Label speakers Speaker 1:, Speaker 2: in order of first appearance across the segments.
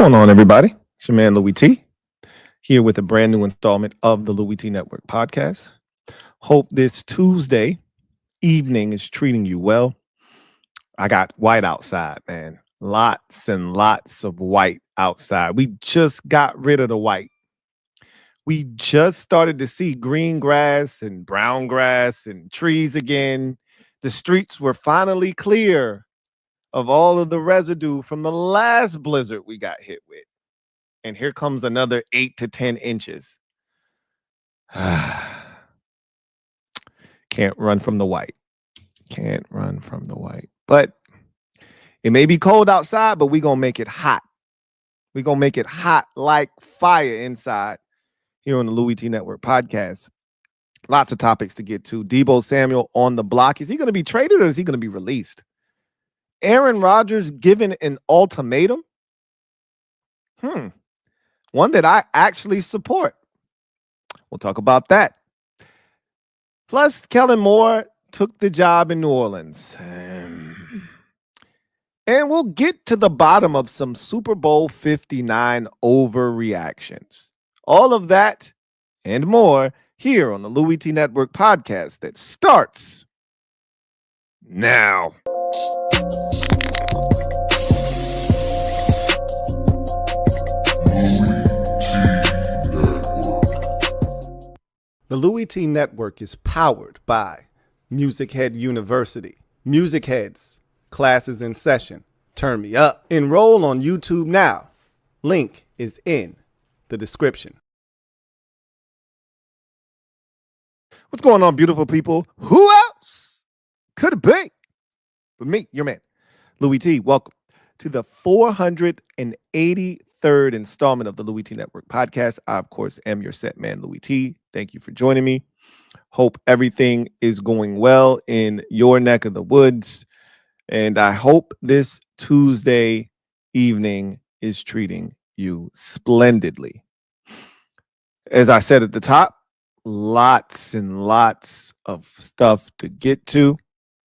Speaker 1: going on, everybody? It's your man, Louie T, here with a brand new installment of the Louie T Network podcast. Hope this Tuesday evening is treating you well. I got white outside, man. Lots and lots of white outside. We just got rid of the white. We just started to see green grass and brown grass and trees again. The streets were finally clear of all of the residue from the last blizzard we got hit with. And here comes another 8 to 10 inches. Can't run from the white. Can't run from the white. But it may be cold outside, but we're going to make it hot. We're going to make it hot like fire inside here on the Louie T Network podcast. Lots of topics to get to. Deebo Samuel on the block. Is he going to be traded or is he going to be released? Aaron Rodgers given an ultimatum? One that I actually support. We'll talk about that. Plus, Kellen Moore took the job in New Orleans. And we'll get to the bottom of some Super Bowl 59 overreactions. All of that and more here on the Louie T Network podcast that starts now. The Louie T Network is powered by MusicHead University. MusicHeads, classes in session. Turn me up. Enroll on YouTube now. Link is in the description. What's going on, beautiful people? Who else could it be but me, your man, Louie T? Welcome to the 483rd installment of the Louie T Network podcast. I, of course, am your set man, Louie T. Thank you for joining me. Hope everything is going well in your neck of the woods. And I hope this Tuesday evening is treating you splendidly. As I said at the top, lots and lots of stuff to get to.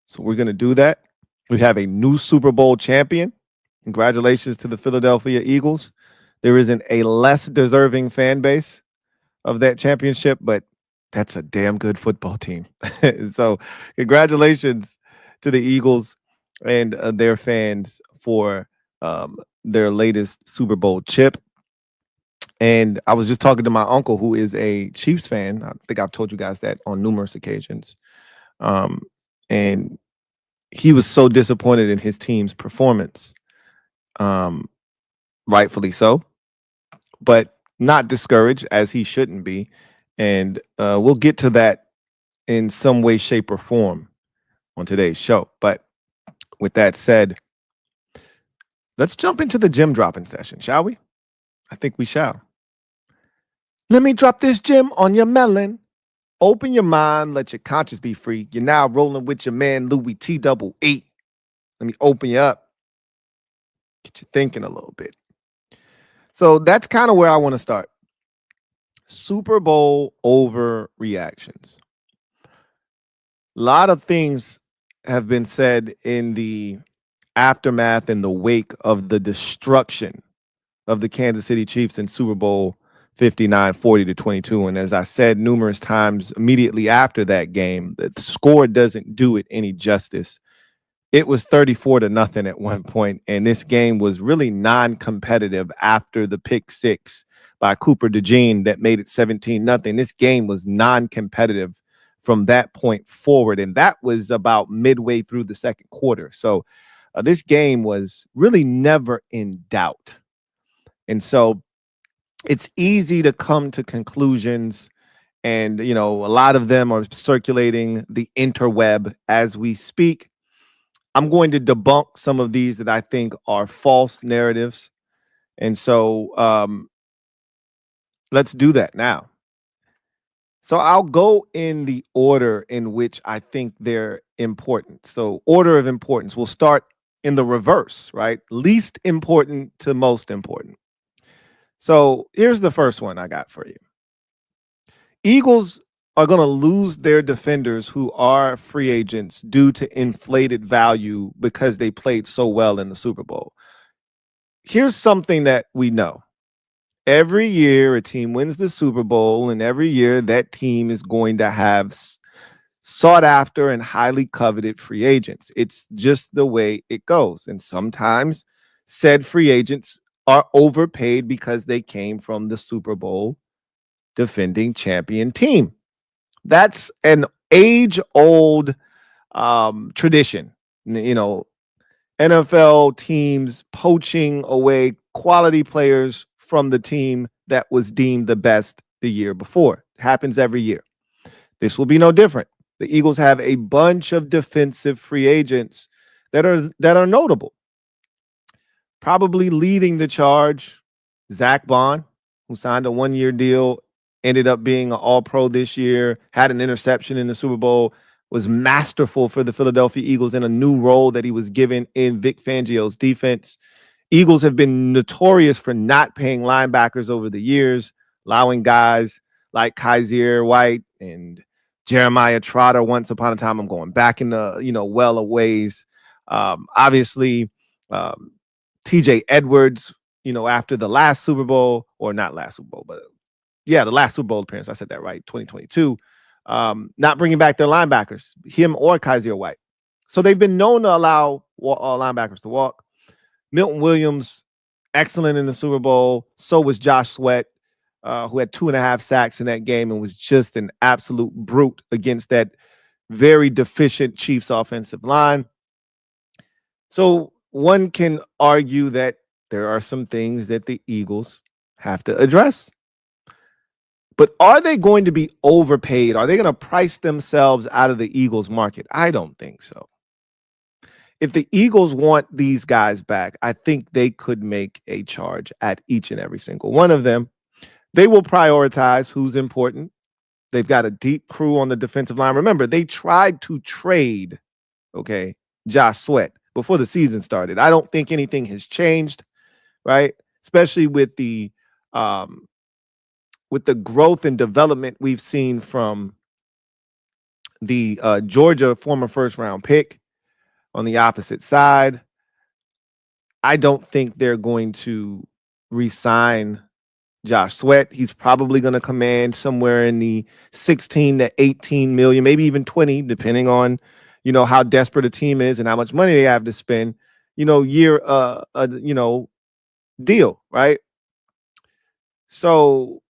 Speaker 1: So we're going to do that. We have a new Super Bowl champion. Congratulations to the Philadelphia Eagles. There isn't a less deserving fan base of that championship, but that's a damn good football team. So congratulations to the Eagles and their fans for their latest Super Bowl chip. And I was just talking to my uncle, who is a Chiefs fan. I think I've told you guys that on numerous occasions. And he was so disappointed in his team's performance. Rightfully so, but not discouraged, as he shouldn't be. And we'll get to that in some way, shape, or form on today's show. But with that said, let's jump into the gem dropping session, shall we? I think we shall. Let me drop this gem on your melon. Open your mind, let your conscience be free. You're now rolling with your man, Louie T double E. Let me open you up. Get you thinking a little bit. So that's kind of where I want to start. Super Bowl overreactions. A lot of things have been said in the aftermath and the wake of the destruction of the Kansas City Chiefs in Super Bowl 59, 40-22. And as I said numerous times immediately after that game, the score doesn't do it any justice. It was 34-0 at one point, and this game was really non-competitive after the pick six by Cooper DeJean that made it 17-0. This game was non-competitive from that point forward, and that was about midway through the second quarter. So this game was really never in doubt. And so it's easy to come to conclusions, and, you know, a lot of them are circulating the interweb as we speak. I'm going to debunk some of these that I think are false narratives. And so let's do that now. So I'll go in the order in which I think they're important. So order of importance. We'll start in the reverse, right? Least important to most important. So here's the first one I got for you. Eagles are going to lose their defenders who are free agents due to inflated value because they played so well in the Super Bowl. here's something that we know. Every year, a team wins the Super Bowl, and every year that team is going to have sought after and highly coveted free agents. It's just the way it goes. And sometimes said free agents are overpaid because they came from the Super Bowl defending champion team. That's an age old tradition. NFL teams poaching away quality players from the team that was deemed the best the year before. It happens every year. This will be no different. The Eagles have a bunch of defensive free agents that are notable. Probably leading the charge, Zach Bond, who signed a one-year deal, ended up being an All-Pro this year, had an interception in the Super Bowl, was masterful for the Philadelphia Eagles in a new role that he was given in Vic Fangio's defense. Eagles have been notorious for not paying linebackers over the years, allowing guys like Kaiser White and Jeremiah Trotter. Once upon a time, I'm going back in the well a ways. Obviously, TJ Edwards, after the last Super Bowl, or not last Super Bowl, but the last Super Bowl appearance. I said that right, 2022. Not bringing back their linebackers, him or Kaiser White. So they've been known to allow linebackers to walk. Milton Williams, excellent in the Super Bowl. So was Josh Sweat, who had 2.5 sacks in that game and was just an absolute brute against that very deficient Chiefs offensive line. So one can argue that there are some things that the Eagles have to address. But are they going to be overpaid? Are they going to price themselves out of the Eagles market? I don't think so. If the Eagles want these guys back, I think they could make a charge at each and every single one of them. They will prioritize who's important. They've got a deep crew on the defensive line. Remember, they tried to trade, Josh Sweat before the season started. I don't think anything has changed, right? Especially with the growth and development we've seen from the Georgia former first-round pick on the opposite side. I don't think they're going to re-sign Josh Sweat. He's probably going to command somewhere in the 16 to 18 million, maybe even 20, depending on, how desperate a team is and how much money they have to spend, deal, right? So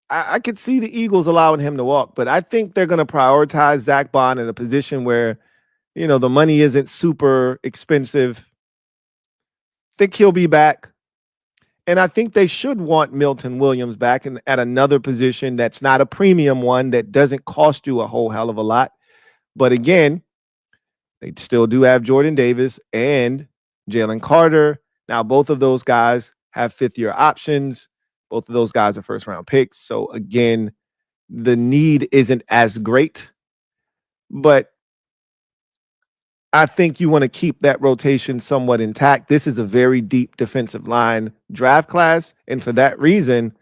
Speaker 1: I could see the Eagles allowing him to walk, but I think they're going to prioritize Zach Bond in a position where, the money isn't super expensive. I think he'll be back. And I think they should want Milton Williams back and at another position that's not a premium one, that doesn't cost you a whole hell of a lot. But again, they still do have Jordan Davis and Jalen Carter. Now, both of those guys have fifth-year options. Both of those guys are first-round picks. So again, the need isn't as great. But I think you want to keep that rotation somewhat intact. This is a very deep defensive line draft class. And for that reason,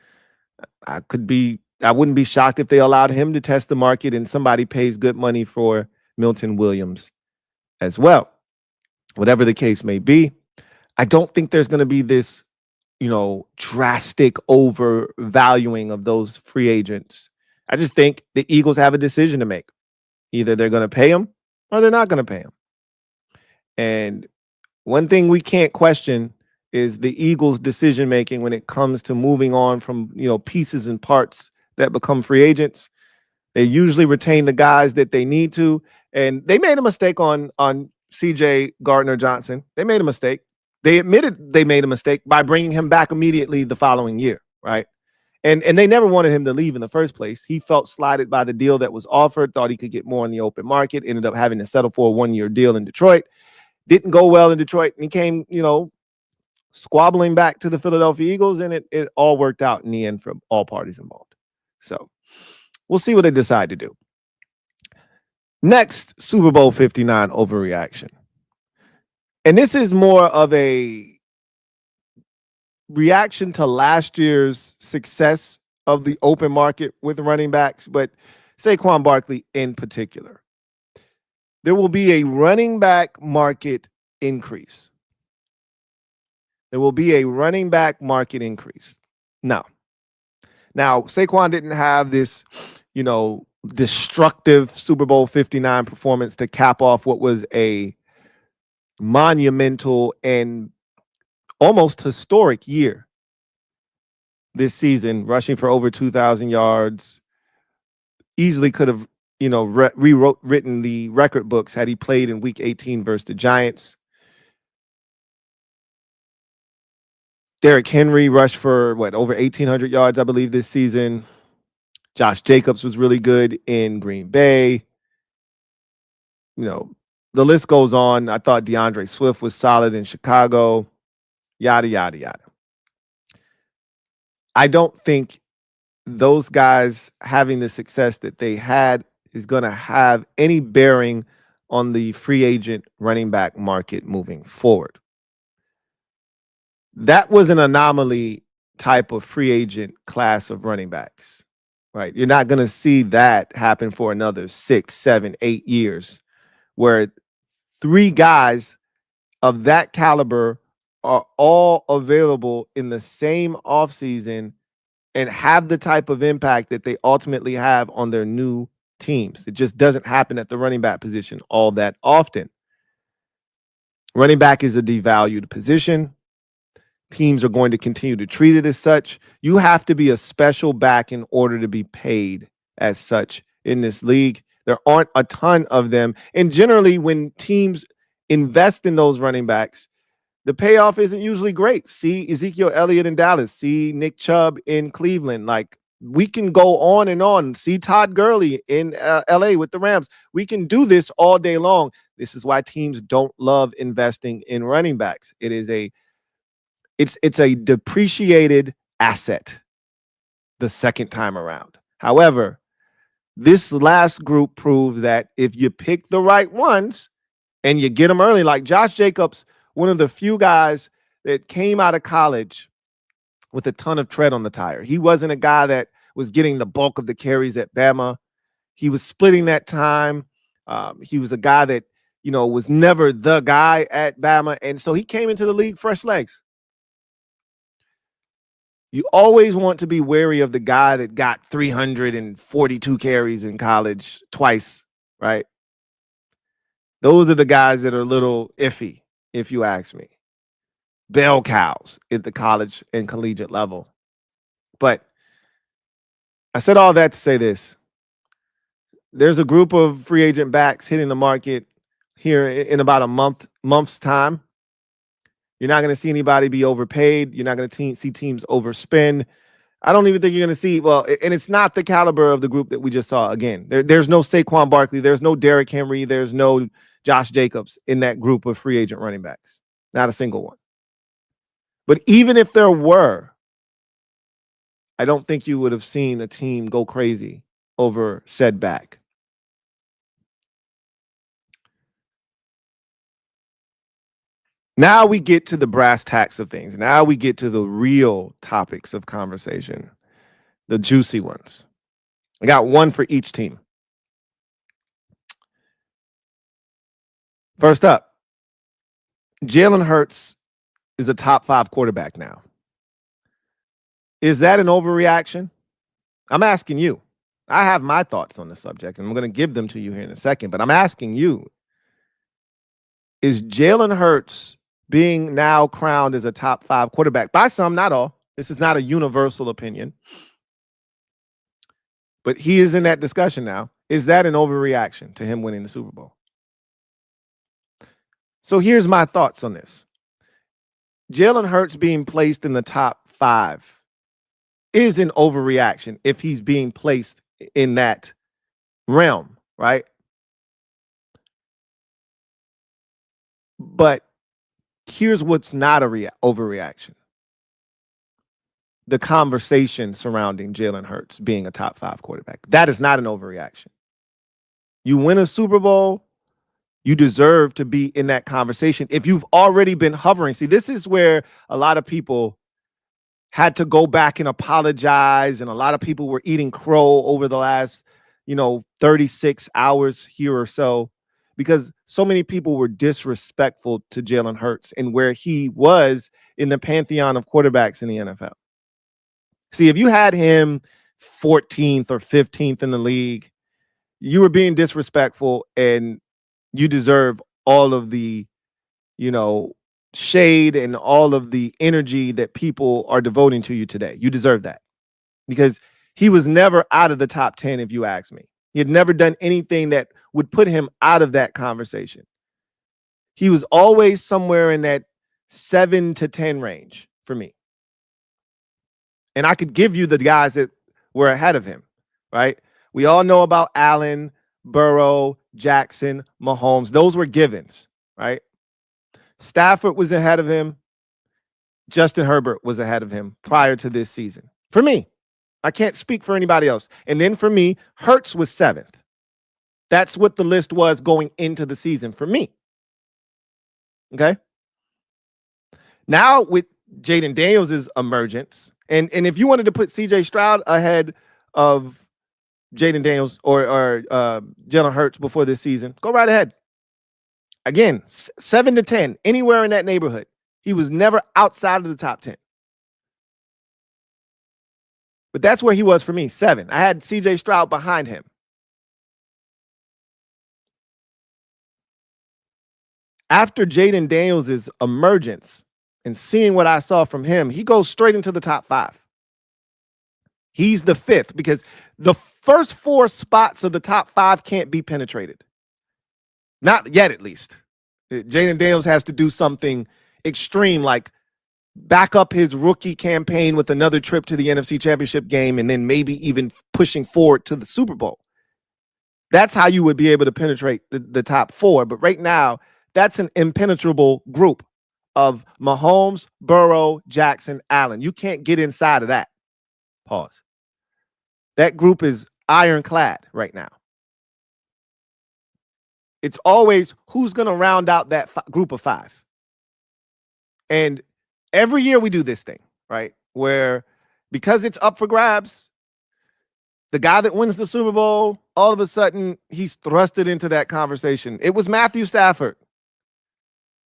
Speaker 1: I wouldn't be shocked if they allowed him to test the market and somebody pays good money for Milton Williams as well. Whatever the case may be, I don't think there's going to be this, drastic overvaluing of those free agents. I just think the Eagles have a decision to make. Either they're going to pay them or they're not going to pay them. And one thing we can't question is the Eagles' decision-making when it comes to moving on from, pieces and parts that become free agents. They usually retain the guys that they need to. And they made a mistake on CJ Gardner-Johnson. They made a mistake. They admitted they made a mistake by bringing him back immediately the following year, right? And they never wanted him to leave in the first place. He felt slighted by the deal that was offered, thought he could get more in the open market, ended up having to settle for a one-year deal in Detroit. Didn't go well in Detroit, and he came, squabbling back to the Philadelphia Eagles, and it all worked out in the end for all parties involved. So we'll see what they decide to do. Next, Super Bowl 59 overreaction. And this is more of a reaction to last year's success of the open market with running backs, but Saquon Barkley in particular. There will be a running back market increase. There will be a running back market increase. Now, Saquon didn't have this, destructive Super Bowl 59 performance to cap off what was a monumental and almost historic year this season, rushing for over 2,000 yards. Easily could have, written the record books had he played in Week 18 versus the Giants. Derrick Henry rushed for over 1,800 yards, I believe, this season. Josh Jacobs was really good in Green Bay. The list goes on. I thought DeAndre Swift was solid in Chicago. Yada, yada, yada. I don't think those guys having the success that they had is going to have any bearing on the free agent running back market moving forward. That was an anomaly type of free agent class of running backs, right? You're not going to see that happen for another 6, 7, 8 years, where 3 guys of that caliber are all available in the same offseason and have the type of impact that they ultimately have on their new teams. It just doesn't happen at the running back position all that often. Running back is a devalued position. Teams are going to continue to treat it as such. You have to be a special back in order to be paid as such in this league. There aren't a ton of them. And generally, when teams invest in those running backs, the payoff isn't usually great. See Ezekiel Elliott in Dallas. See Nick Chubb in Cleveland. Like, we can go on and on. See Todd Gurley in LA with the Rams. We can do this all day long. This is why teams don't love investing in running backs. It's a depreciated asset the second time around. However, this last group proved that if you pick the right ones and you get them early, like Josh Jacobs, one of the few guys that came out of college with a ton of tread on the tire. He wasn't a guy that was getting the bulk of the carries at Bama. He was splitting that time. He was a guy that, was never the guy at Bama. And so he came into the league fresh legs. You always want to be wary of the guy that got 342 carries in college twice, right? Those are the guys that are a little iffy, if you ask me. Bell cows at the college and collegiate level. But I said all that to say this. There's a group of free agent backs hitting the market here in about a month's time. You're not going to see anybody be overpaid. You're not going to see teams overspend. I don't even think you're going to see, and it's not the caliber of the group that we just saw. Again, there's no Saquon Barkley. There's no Derrick Henry. There's no Josh Jacobs in that group of free agent running backs. Not a single one. But even if there were, I don't think you would have seen a team go crazy over said back. Now we get to the brass tacks of things. Now we get to the real topics of conversation, the juicy ones. I got one for each team. First up, Jalen Hurts is a top 5 quarterback now. Is that an overreaction? I'm asking you. I have my thoughts on the subject, and I'm going to give them to you here in a second, but I'm asking you, is Jalen Hurts being now crowned as a top 5 quarterback? By some, not all. This is not a universal opinion. But he is in that discussion now. Is that an overreaction to him winning the Super Bowl? So here's my thoughts on this. Jalen Hurts being placed in the top 5 is an overreaction if he's being placed in that realm, right? But here's what's not a overreaction. The conversation surrounding Jalen Hurts being a top 5 quarterback. That is not an overreaction. You win a Super Bowl, you deserve to be in that conversation. If you've already been hovering, see, this is where a lot of people had to go back and apologize, and a lot of people were eating crow over the last, 36 hours here or so, because so many people were disrespectful to Jalen Hurts and where he was in the pantheon of quarterbacks in the NFL. See, if you had him 14th or 15th in the league, you were being disrespectful, and you deserve all of the, shade and all of the energy that people are devoting to you today. You deserve that, because he was never out of the top 10, if you ask me. He had never done anything that would put him out of that conversation. He was always somewhere in that 7 to 10 range for me. And I could give you the guys that were ahead of him, right? We all know about Allen, Burrow, Jackson, Mahomes. Those were givens, right? Stafford was ahead of him. Justin Herbert was ahead of him prior to this season. For me, I can't speak for anybody else. And then for me, Hurts was 7th. That's what the list was going into the season for me. Okay. Now with Jaden Daniels' emergence, and if you wanted to put CJ Stroud ahead of Jaden Daniels or Jalen Hurts before this season, go right ahead. Again, 7 to 10, anywhere in that neighborhood. He was never outside of the top 10. But that's where he was for me, 7. I had CJ Stroud behind him. After Jaden Daniels' emergence and seeing what I saw from him, he goes straight into the top 5. He's the 5th because the first 4 spots of the top 5 can't be penetrated. Not yet, at least. Jaden Daniels has to do something extreme, like back up his rookie campaign with another trip to the NFC Championship game and then maybe even pushing forward to the Super Bowl. That's how you would be able to penetrate the top 4. But right now, that's an impenetrable group of Mahomes, Burrow, Jackson, Allen. You can't get inside of that. Pause. That group is ironclad right now. It's always who's going to round out that group of 5. And every year we do this thing, right? Where because it's up for grabs, the guy that wins the Super Bowl, all of a sudden he's thrusted into that conversation. It was Matthew Stafford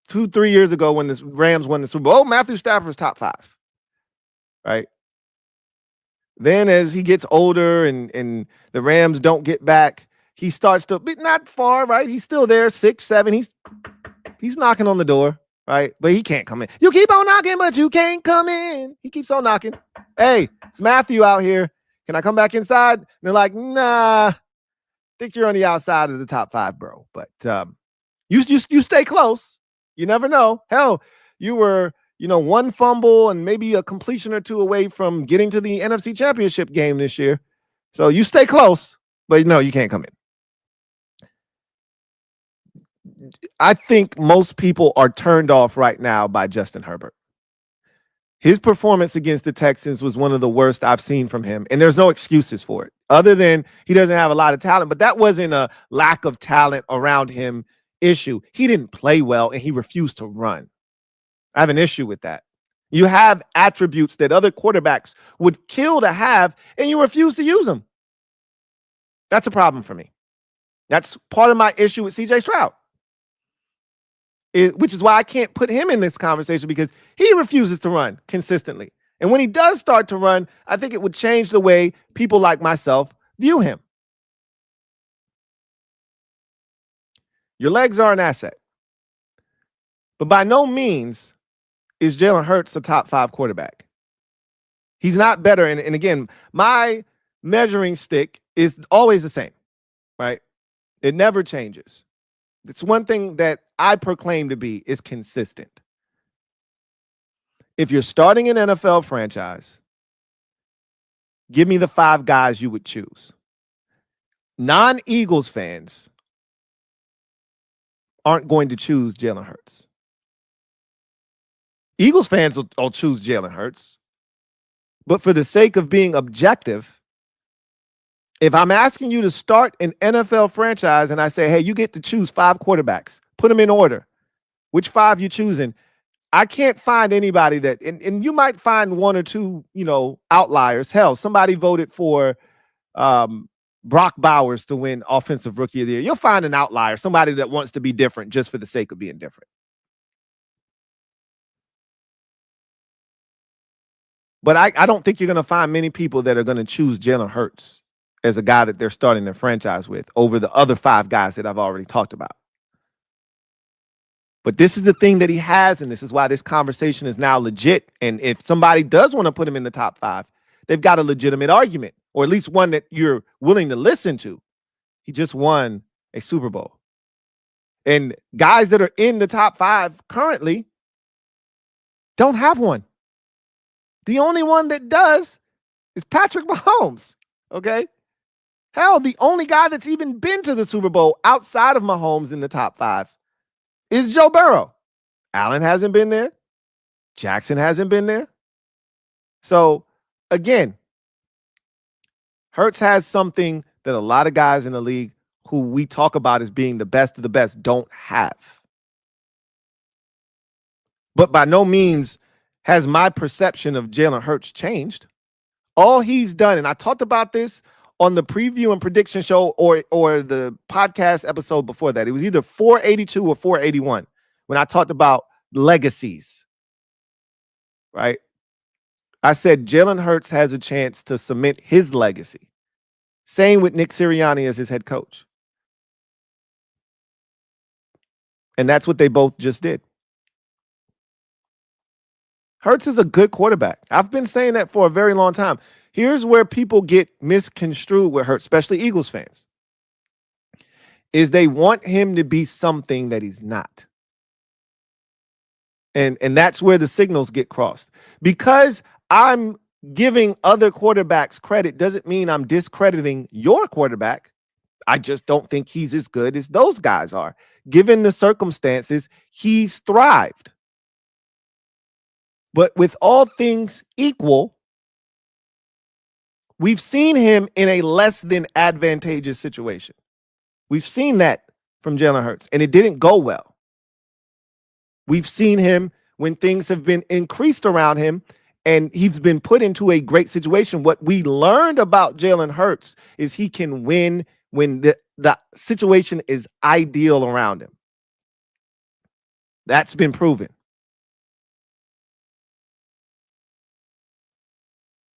Speaker 1: 2-3 years ago when the Rams won the Super Bowl. Oh, Matthew Stafford's top 5, right? Then as he gets older and the Rams don't get back, he starts to be not far, right? He's still there, 6, 7. He's knocking on the door, right? But he can't come in. You keep on knocking, but you can't come in. He keeps on knocking. Hey, it's Matthew out here. Can I come back inside? And they're like, nah, I think you're on the outside of the top 5, bro. But you stay close. You never know. Hell, you were, one fumble and maybe a completion or 2 away from getting to the NFC Championship game this year. So you stay close, but no, you can't come in. I think most people are turned off right now by Justin Herbert. His performance against the Texans was one of the worst I've seen from him, and there's no excuses for it other than he doesn't have a lot of talent, but that wasn't a lack of talent around him issue. He didn't play well, and he refused to run. I have an issue with that. You have attributes that other quarterbacks would kill to have, and you refuse to use them. That's a problem for me. That's part of my issue with CJ Stroud. Which is why I can't put him in this conversation, because he refuses to run consistently. And when he does start to run, I think it would change the way people like myself view him. Your legs are an asset. But by no means is Jalen Hurts a top 5 quarterback. He's not better. And again, my measuring stick is always the same, right? It never changes. It's one thing that I proclaim to be is consistent. If you're starting an NFL franchise, give me the 5 guys you would choose. Non-Eagles fans aren't going to choose Jalen Hurts. Eagles fans will choose Jalen Hurts. But for the sake of being objective, if I'm asking you to start an NFL franchise and I say, hey, you get to choose 5 quarterbacks, put them in order, which 5 you choosing? I can't find anybody that, and you might find 1 or 2, outliers. Hell, somebody voted for Brock Bowers to win Offensive Rookie of the Year. You'll find an outlier, somebody that wants to be different just for the sake of being different. But I don't think you're going to find many people that are going to choose Jalen Hurts as a guy that they're starting their franchise with over the other 5 guys that I've already talked about. But this is the thing that he has, and this is why this conversation is now legit. And if somebody does want to put him in the top 5, they've got a legitimate argument, or at least one that you're willing to listen to. He just won a Super Bowl. And guys that are in the top 5 currently don't have one. The only one that does is Patrick Mahomes, okay? Hell, the only guy that's even been to the Super Bowl outside of Mahomes in the top 5 is Joe Burrow. Allen hasn't been there. Jackson hasn't been there. So, again, Hurts has something that a lot of guys in the league who we talk about as being the best of the best don't have. But by no means has my perception of Jalen Hurts changed. All he's done, and I talked about this on the preview and prediction show or the podcast episode before that. It was either 482 or 481 when I talked about legacies, right? I said Jalen Hurts has a chance to cement his legacy. Same with Nick Sirianni as his head coach. And that's what they both just did. Hurts is a good quarterback. I've been saying that for a very long time. Here's where people get misconstrued with Hurts, especially Eagles fans, is they want him to be something that he's not. And that's where the signals get crossed. Because I'm giving other quarterbacks credit doesn't mean I'm discrediting your quarterback. I just don't think he's as good as those guys are. Given the circumstances, he's thrived. But with all things equal, we've seen him in a less than advantageous situation. We've seen that from Jalen Hurts, and it didn't go well. We've seen him when things have been increased around him, and he's been put into a great situation. What we learned about Jalen Hurts is he can win when the situation is ideal around him. That's been proven.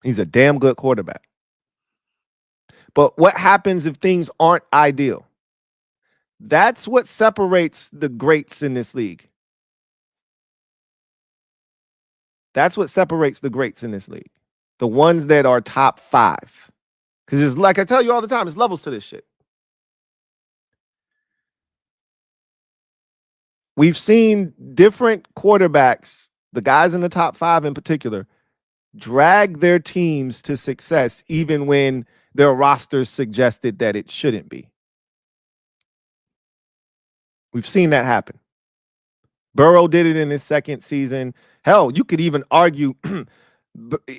Speaker 1: He's a damn good quarterback. But what happens if things aren't ideal? That's what separates the greats in this league. That's what separates the greats in this league. The ones that are top 5. Because it's like I tell you all the time, it's levels to this shit. We've seen different quarterbacks, the guys in the top 5 in particular, drag their teams to success even when their rosters suggested that it shouldn't be. We've seen that happen. Burrow did it in his second season. Hell, you could even argue,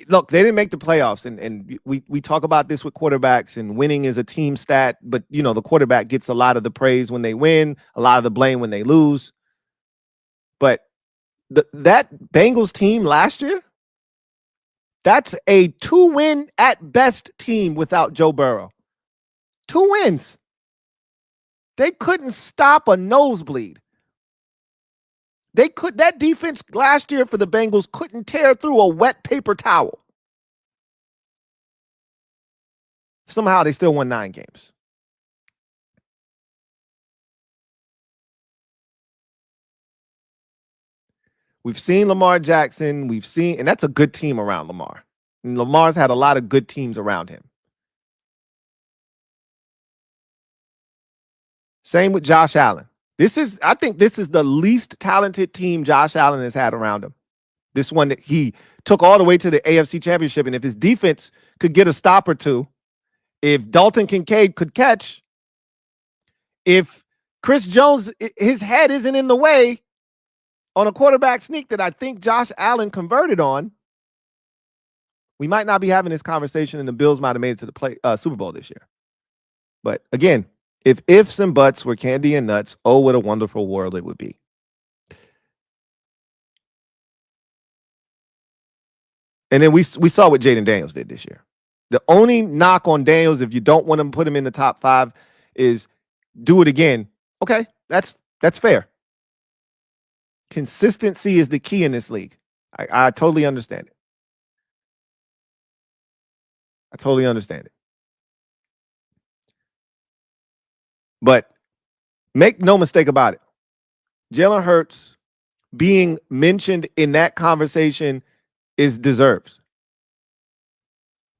Speaker 1: look, they didn't make the playoffs, and we talk about this with quarterbacks, and winning is a team stat, but you know the quarterback gets a lot of the praise when they win, a lot of the blame when they lose. But that Bengals team last year, that's a 2-win at best team without Joe Burrow. 2 wins. They couldn't stop a nosebleed. That defense last year for the Bengals couldn't tear through a wet paper towel. Somehow they still won 9 games. We've seen Lamar Jackson. And that's a good team around Lamar. And Lamar's had a lot of good teams around him. Same with Josh Allen. I think this is the least talented team Josh Allen has had around him. This one that he took all the way to the AFC Championship. And if his defense could get a stop or two, if Dalton Kincaid could catch, if Chris Jones, his head isn't in the way on a quarterback sneak that I think Josh Allen converted on, we might not be having this conversation, and the Bills might have made it to the Super Bowl this year. But again, if ifs and buts were candy and nuts, oh, what a wonderful world it would be. And then we saw what Jaden Daniels did this year. The only knock on Daniels, if you don't want to put him in the top 5, is do it again. Okay, that's fair. Consistency is the key in this league. I totally understand it. I totally understand it. But make no mistake about it. Jalen Hurts being mentioned in that conversation is deserves.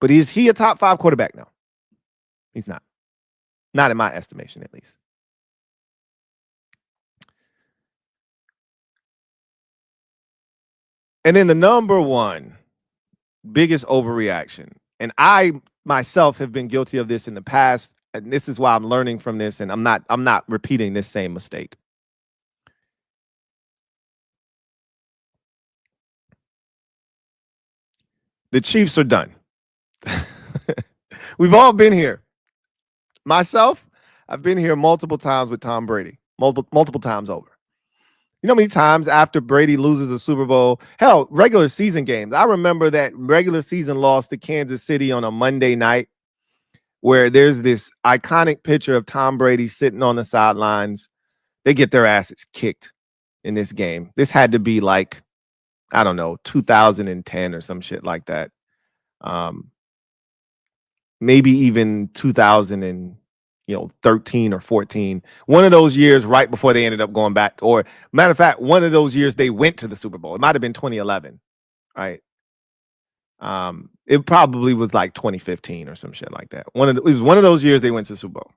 Speaker 1: But is he a top 5 quarterback now? He's not. Not in my estimation, at least. And then the number one biggest overreaction, and I myself have been guilty of this in the past, and this is why I'm learning from this, and I'm not repeating this same mistake. The Chiefs are done. We've all been here. Myself, I've been here multiple times with Tom Brady, multiple times over. You know how many times after Brady loses a Super Bowl, hell, regular season games. I remember that regular season loss to Kansas City on a Monday night where there's this iconic picture of Tom Brady sitting on the sidelines. They get their asses kicked in this game. This had to be like, I don't know, 2010 or some shit like that. Maybe even 2013 or 14. One of those years right before they ended up going back, or matter of fact, one of those years they went to the Super Bowl. It might have been 2011, right? It probably was like 2015 or some shit like that. It was one of those years they went to the Super Bowl.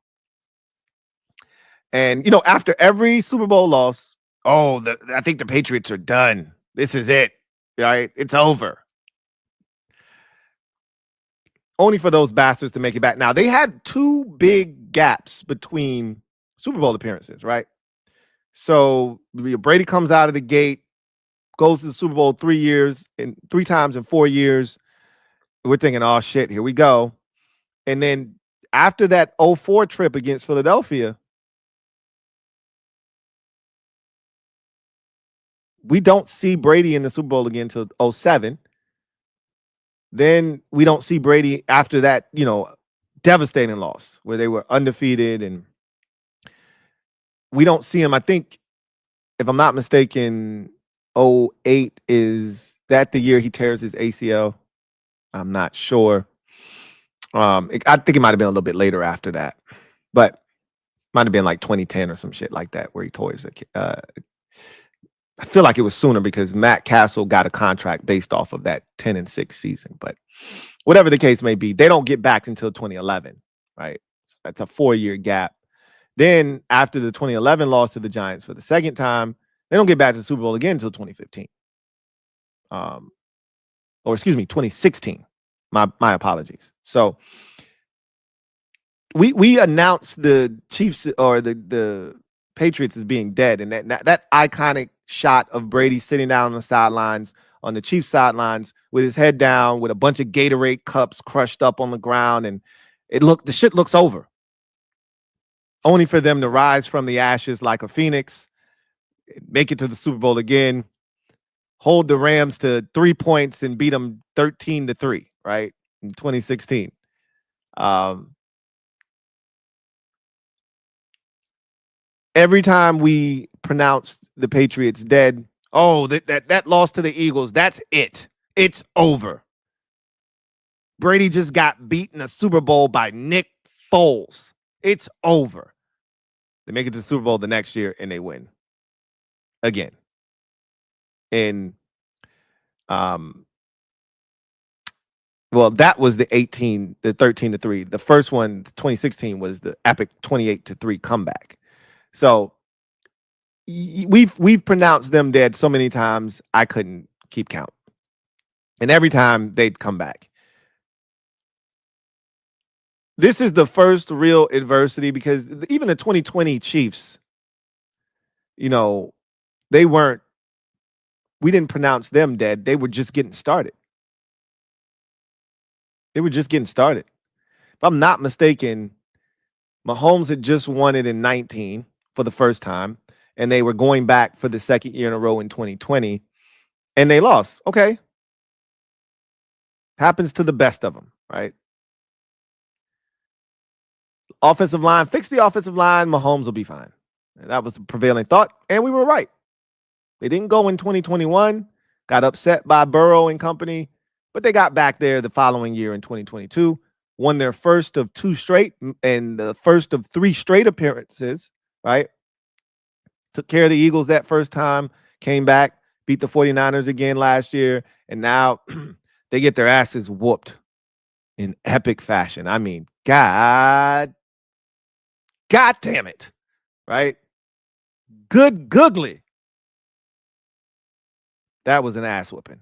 Speaker 1: And, after every Super Bowl loss, I think the Patriots are done. This is it, right? It's over. Only for those bastards to make it back. Now, they had 2 big gaps between Super Bowl appearances, right? So Brady comes out of the gate, goes to the Super Bowl 3 times in 4 years. We're thinking, oh, shit, here we go. And then after that 2004 trip against Philadelphia, we don't see Brady in the Super Bowl again until 2007. Then we don't see Brady after that, devastating loss where they were undefeated, and we don't see him. I think, if I'm not mistaken, 2008 is that the year he tears his ACL. I'm not sure. I think it might have been a little bit later after that, but might have been like 2010 or some shit like that where he tore his. I feel like it was sooner because Matt Castle got a contract based off of that 10-6 season. But whatever the case may be, they don't get back until 2011, right? So that's a 4-year gap. Then after the 2011 loss to the Giants for the second time, they don't get back to the Super Bowl again until 2015. Or excuse me, 2016. My apologies. So we announced the Chiefs or the Patriots as being dead, and that iconic shot of Brady sitting down on the sidelines, on the Chiefs sidelines, with his head down, with a bunch of Gatorade cups crushed up on the ground, and the shit looks over. Only for them to rise from the ashes like a phoenix, make it to the Super Bowl again, hold the Rams to 3 points and beat them 13-3, right? In 2016. Every time we pronounced the Patriots dead, that loss to the Eagles, that's it. It's over. Brady just got beaten a Super Bowl by Nick Foles. It's over. They make it to the Super Bowl the next year and they win again. And that was the 13-3. The first one, 2016, was the epic 28-3 comeback. So we've pronounced them dead so many times I couldn't keep count. And every time they'd come back. This is the first real adversity because even the 2020 Chiefs, we didn't pronounce them dead. They were just getting started. If I'm not mistaken, Mahomes had just won it in 19 for the first time, and they were going back for the second year in a row in 2020, and they lost. Okay. Happens to the best of them, right? Offensive line, fix the offensive line, Mahomes will be fine. And that was the prevailing thought, and we were right. They didn't go in 2021, got upset by Burrow and company, but they got back there the following year in 2022, won their first of 2 straight and the first of 3 straight appearances, right? Took care of the Eagles that first time, came back, beat the 49ers again last year, and now they get their asses whooped in epic fashion. I mean, God damn it, right? Good googly. That was an ass whooping.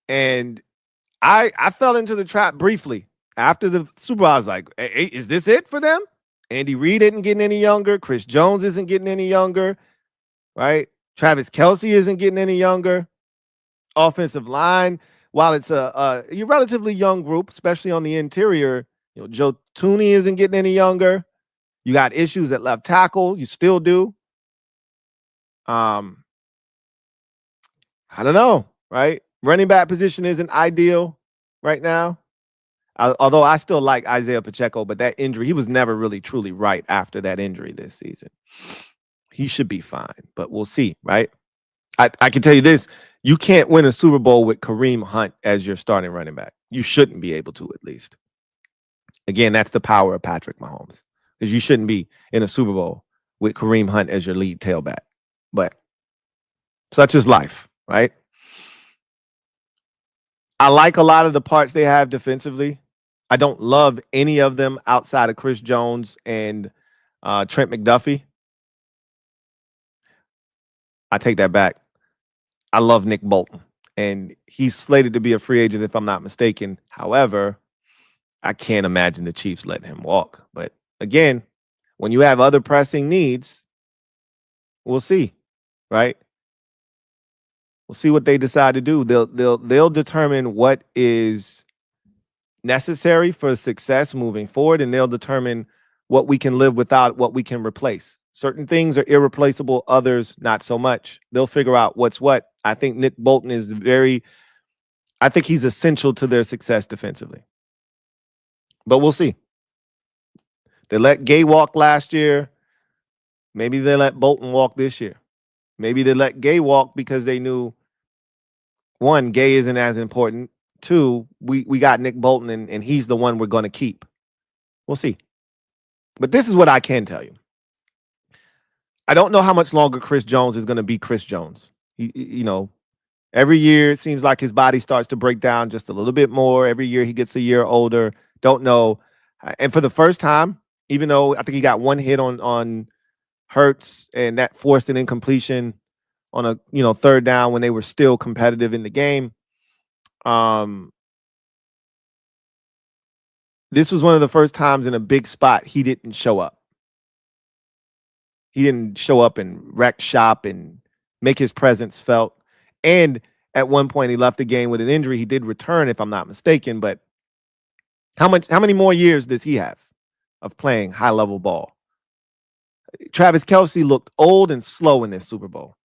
Speaker 1: And I fell into the trap briefly after the Super Bowl. I was like, hey, is this it for them? Andy Reid isn't getting any younger. Chris Jones isn't getting any younger, right? Travis Kelce isn't getting any younger. Offensive line, while it's a relatively young group, especially on the interior, Joe Tooney isn't getting any younger. You got issues at left tackle. You still do. I don't know, right? Running back position isn't ideal right now. Although I still like Isaiah Pacheco, but that injury, he was never really truly right after that injury this season. He should be fine, but we'll see, right? I can tell you this. You can't win a Super Bowl with Kareem Hunt as your starting running back. You shouldn't be able to, at least. Again, that's the power of Patrick Mahomes, because you shouldn't be in a Super Bowl with Kareem Hunt as your lead tailback. But such is life, right? I like a lot of the parts they have defensively. I don't love any of them outside of Chris Jones and Trent McDuffie. I take that back. I love Nick Bolton, and he's slated to be a free agent if I'm not mistaken. However, I can't imagine the Chiefs letting him walk. But again, when you have other pressing needs, we'll see, right? We'll see what they decide to do. They'll determine what is necessary for success moving forward, and they'll determine what we can live without, what we can replace. Certain things are irreplaceable, others not so much. They'll figure out what's what. I think Nick Bolton is I think he's essential to their success defensively. But we'll see. They let Gay walk last year. Maybe they let Bolton walk this year. Maybe they let Gay walk because they knew, 1, Gay isn't as important. 2, we got Nick Bolton, and he's the one we're going to keep. We'll see. But this is what I can tell you. I don't know how much longer Chris Jones is going to be Chris Jones. Every year it seems like his body starts to break down just a little bit more. Every year he gets a year older. Don't know. And for the first time, even though I think he got 1 hit on Hurts, and that forced an incompletion on a 3rd down when they were still competitive in the game. This was one of the first times in a big spot he didn't show up. He didn't show up and wreck shop and make his presence felt. And at one point he left the game with an injury. He did return, if I'm not mistaken, but how many more years does he have of playing high-level ball? Travis Kelce looked old and slow in this Super Bowl.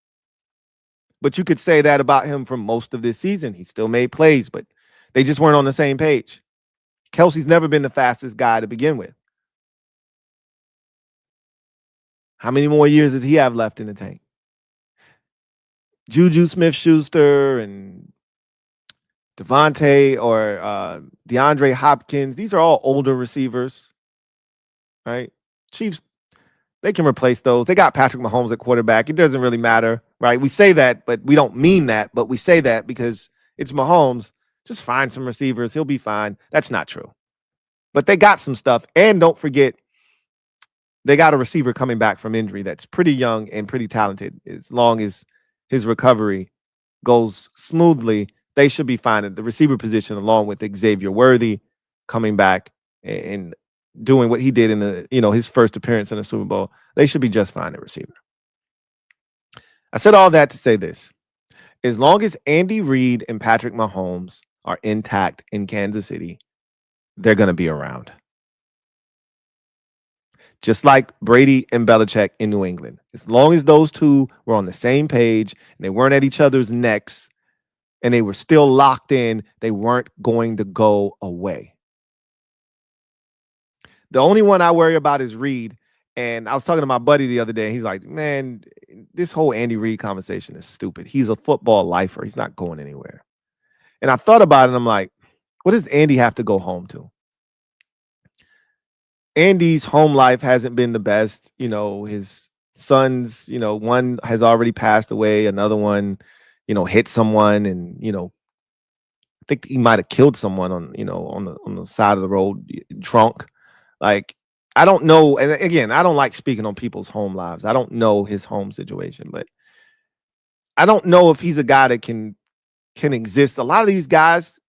Speaker 1: But you could say that about him for most of this season. He still made plays, but they just weren't on the same page. Kelce's never been the fastest guy to begin with. How many more years does he have left in the tank? Juju Smith-Schuster and Devontae or DeAndre Hopkins, these are all older receivers, right? Chiefs, they can replace those. They got Patrick Mahomes at quarterback. It doesn't really matter, right? We say that, but we don't mean that. But we say that because it's Mahomes. Just find some receivers. He'll be fine. That's not true. But they got some stuff. And don't forget, they got a receiver coming back from injury that's pretty young and pretty talented. As long as his recovery goes smoothly, they should be fine at the receiver position, along with Xavier Worthy coming back and doing what he did in his first appearance in the Super Bowl. They should be just fine at receiver. I said all that to say this. As long as Andy Reid and Patrick Mahomes are intact in Kansas City, they're going to be around. Just like Brady and Belichick in New England. As long as those two were on the same page and they weren't at each other's necks, and they were still locked in. They weren't going to go away. The only one I worry about is Reed. And I was talking to my buddy the other day, and he's like, man, this whole Andy Reid conversation is stupid. He's a football lifer. He's not going anywhere. And I thought about it, and I'm like, what does Andy have to go home to? Andy's home life hasn't been the best. You know, his sons, you know, one has already passed away. Another one, you know, hit someone, and, you know, I think he might have killed someone on, you know, on the side of the road, drunk. Like, I don't know. And again, I don't like speaking on people's home lives. I don't know his home situation, but I don't know if he's a guy that can exist. A lot of these guys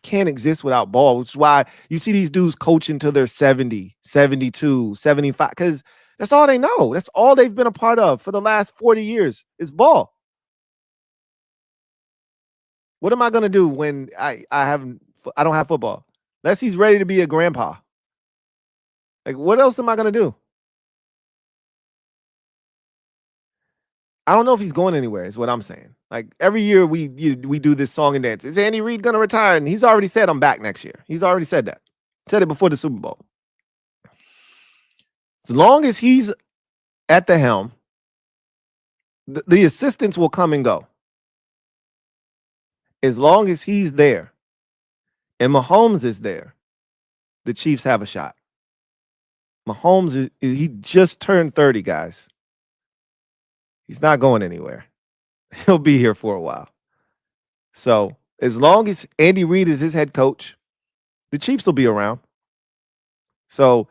Speaker 1: can't exist without ball, which is why you see these dudes coaching till they're 70, 72, 75, because that's all they know. That's all they've been a part of for the last 40 years is ball. What am I going to do when I don't have football? Unless he's ready to be a grandpa. Like, what else am I going to do? I don't know if he's going anywhere, is what I'm saying. Like, every year we do this song and dance. Is Andy Reid going to retire? And he's already said, I'm back next year. He's already said that. Said it before the Super Bowl. As long as he's at the helm, the assistants will come and go. As long as he's there and Mahomes is there, the Chiefs have a shot. Mahomes, he just turned 30, guys. He's not going anywhere. He'll be here for a while. So as long as Andy Reid is his head coach, the Chiefs will be around. So,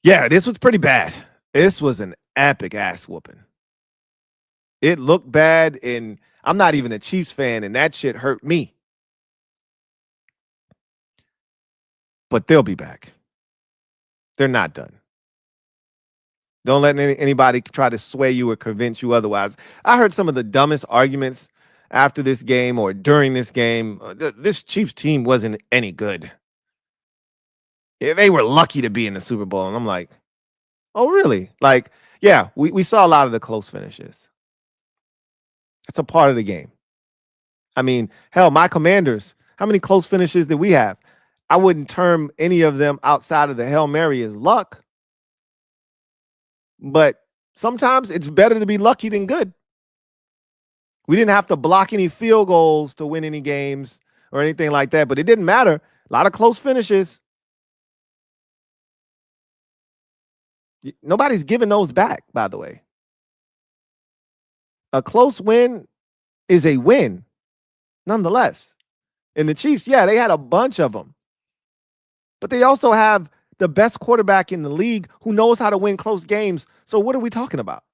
Speaker 1: yeah, this was pretty bad. This was an epic ass whooping. It looked bad, and I'm not even a Chiefs fan, and that shit hurt me. But they'll be back. They're not done. Don't let anybody try to sway you or convince you otherwise. I heard some of the dumbest arguments after this game or during this game. This Chiefs team wasn't any good. They were lucky to be in the Super Bowl. And I'm like, oh, really? Like, yeah, we saw a lot of the close finishes. That's a part of the game. I mean, hell, my Commanders, how many close finishes did we have? I wouldn't term any of them outside of the Hail Mary as luck. But sometimes it's better to be lucky than good. We didn't have to block any field goals to win any games or anything like that, but it didn't matter. A lot of close finishes. Nobody's giving those back, by the way. A close win is a win, nonetheless. And the Chiefs, yeah, they had a bunch of them. But they also have the best quarterback in the league who knows how to win close games. So what are we talking about?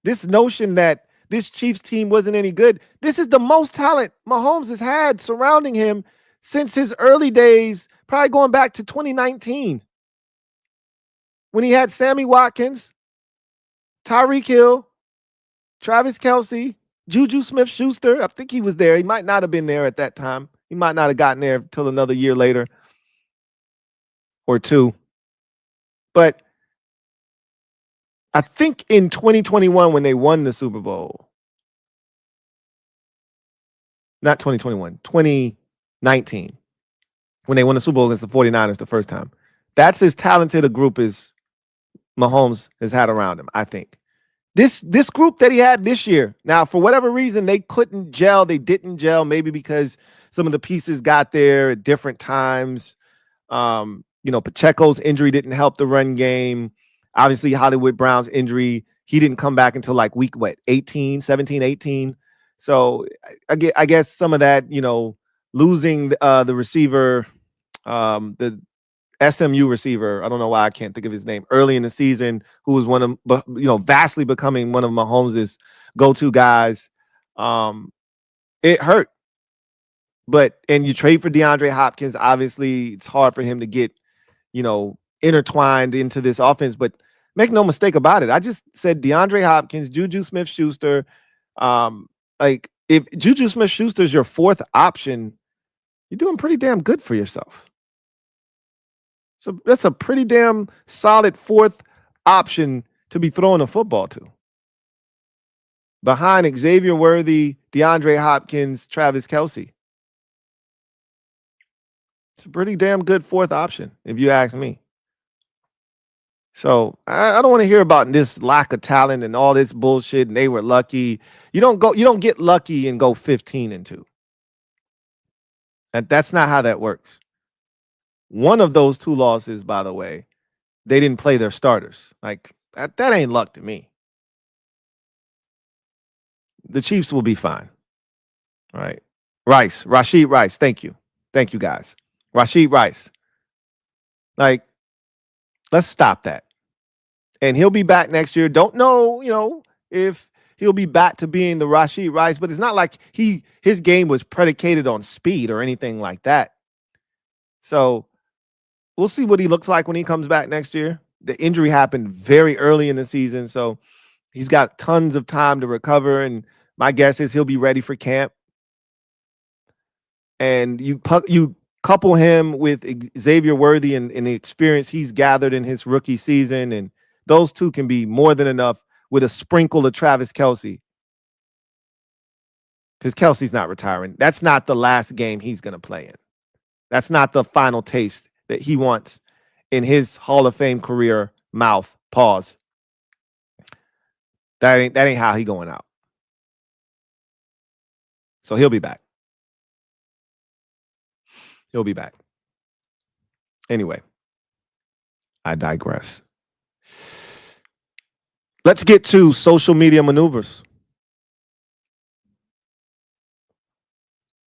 Speaker 1: This notion that this Chiefs team wasn't any good. This is the most talent Mahomes has had surrounding him since his early days, probably going back to 2019. When he had Sammy Watkins, Tyreek Hill, Travis Kelce, Juju Smith-Schuster. I think he was there. He might not have been there at that time. He might not have gotten there until another year later or two. But I think in 2021 when they won the Super Bowl, not 2021, 2019, when they won the Super Bowl against the 49ers the first time, that's as talented a group as Mahomes has had around him, I think. This group that he had this year, now, for whatever reason, they couldn't gel. They didn't gel, maybe because some of the pieces got there at different times. You know, Pacheco's injury didn't help the run game. Obviously, Hollywood Brown's injury, he didn't come back until like week, 17, 18. So I guess some of that, you know, losing the receiver, the SMU receiver, I don't know why I can't think of his name, early in the season, who was one of, you know, vastly becoming one of Mahomes' go-to guys. It hurt. And you trade for DeAndre Hopkins. Obviously, it's hard for him to get, you know, intertwined into this offense. But make no mistake about it. I just said DeAndre Hopkins, Juju Smith-Schuster. Like, if Juju Smith-Schuster is your fourth option, you're doing pretty damn good for yourself. So that's a pretty damn solid fourth option to be throwing a football to. behind Xavier Worthy, DeAndre Hopkins, Travis Kelce. It's a pretty damn good fourth option, if you ask me. So I don't want to hear about this lack of talent and all this bullshit. And they were lucky. You don't get lucky and go 15-2. That's not how that works. One of those two losses, by the way, they didn't play their starters. Like that ain't luck to me. The Chiefs will be fine. All right. Rashid Rice. Thank you. Thank you, guys. Rashid Rice. Like, let's stop that. And he'll be back next year. Don't know, if he'll be back to being the Rashid Rice, but it's not like his game was predicated on speed or anything like that. So we'll see what he looks like when he comes back next year. The injury happened very early in the season, so he's got tons of time to recover, and my guess is he'll be ready for camp. And you couple him with Xavier Worthy and the experience he's gathered in his rookie season, and those two can be more than enough with a sprinkle of Travis Kelce. Because Kelsey's not retiring. That's not the last game he's going to play in. That's not the final taste that he wants in his Hall of Fame career mouth. Pause. That ain't how he going out. So he'll be back. He'll be back. Anyway, I digress. Let's get to social media maneuvers.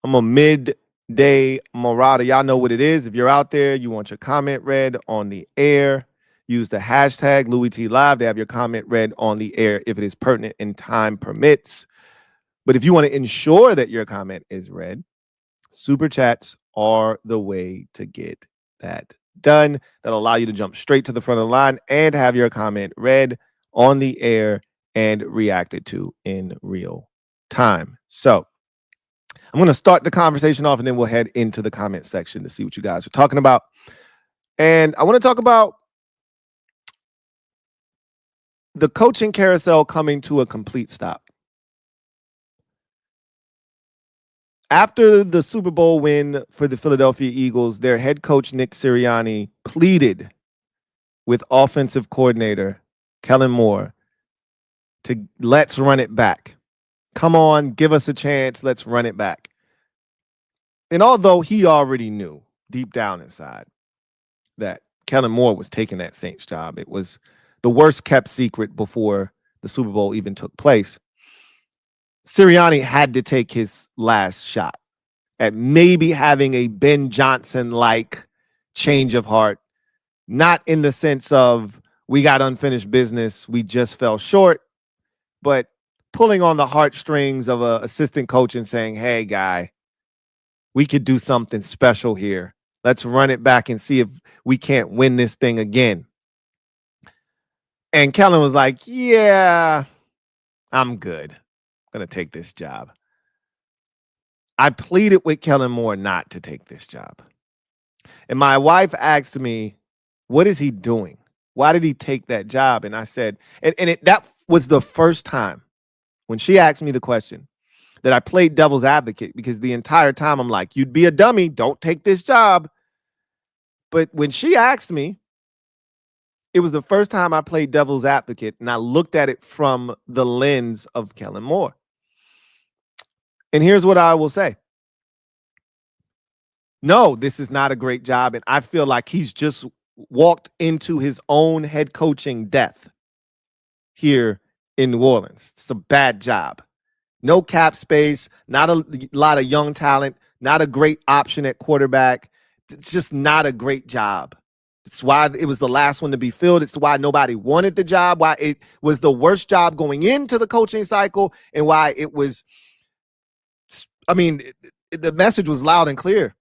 Speaker 1: I'm a midday marauder. Y'all know what it is. If you're out there, you want your comment read on the air, use the hashtag LouieTLive to have your comment read on the air if it is pertinent and time permits. But if you want to ensure that your comment is read, super chats are the way to get that done. That'll allow you to jump straight to the front of the line and have your comment read on the air and reacted to in real time. So I'm going to start the conversation off, and then we'll head into the comment section to see what you guys are talking about. And I want to talk about the coaching carousel coming to a complete stop. After the Super Bowl win for the Philadelphia Eagles, their head coach, Nick Sirianni, pleaded with offensive coordinator Kellen Moore to let's run it back. Come on, give us a chance. Let's run it back. And although he already knew deep down inside that Kellen Moore was taking that Saints job, it was the worst kept secret before the Super Bowl even took place. Sirianni had to take his last shot at maybe having a Ben Johnson-like change of heart, not in the sense of we got unfinished business, we just fell short, but pulling on the heartstrings of an assistant coach and saying, hey, guy, we could do something special here. Let's run it back and see if we can't win this thing again. And Kellen was like, yeah, I'm good. I'm going to take this job. I pleaded with Kellen Moore not to take this job. And my wife asked me, what is he doing? Why did he take that job? And I said, that was the first time when she asked me the question that I played devil's advocate, because the entire time I'm like, you'd be a dummy. Don't take this job. But when she asked me, it was the first time I played devil's advocate, and I looked at it from the lens of Kellen Moore. And here's what I will say. No, this is not a great job, and I feel like he's just walked into his own head coaching death here in New Orleans. It's a bad job. No cap space, not a lot of young talent, not a great option at quarterback. It's just not a great job. It's why it was the last one to be filled. It's why nobody wanted the job, why it was the worst job going into the coaching cycle, and why it was, I mean, the message was loud and clear.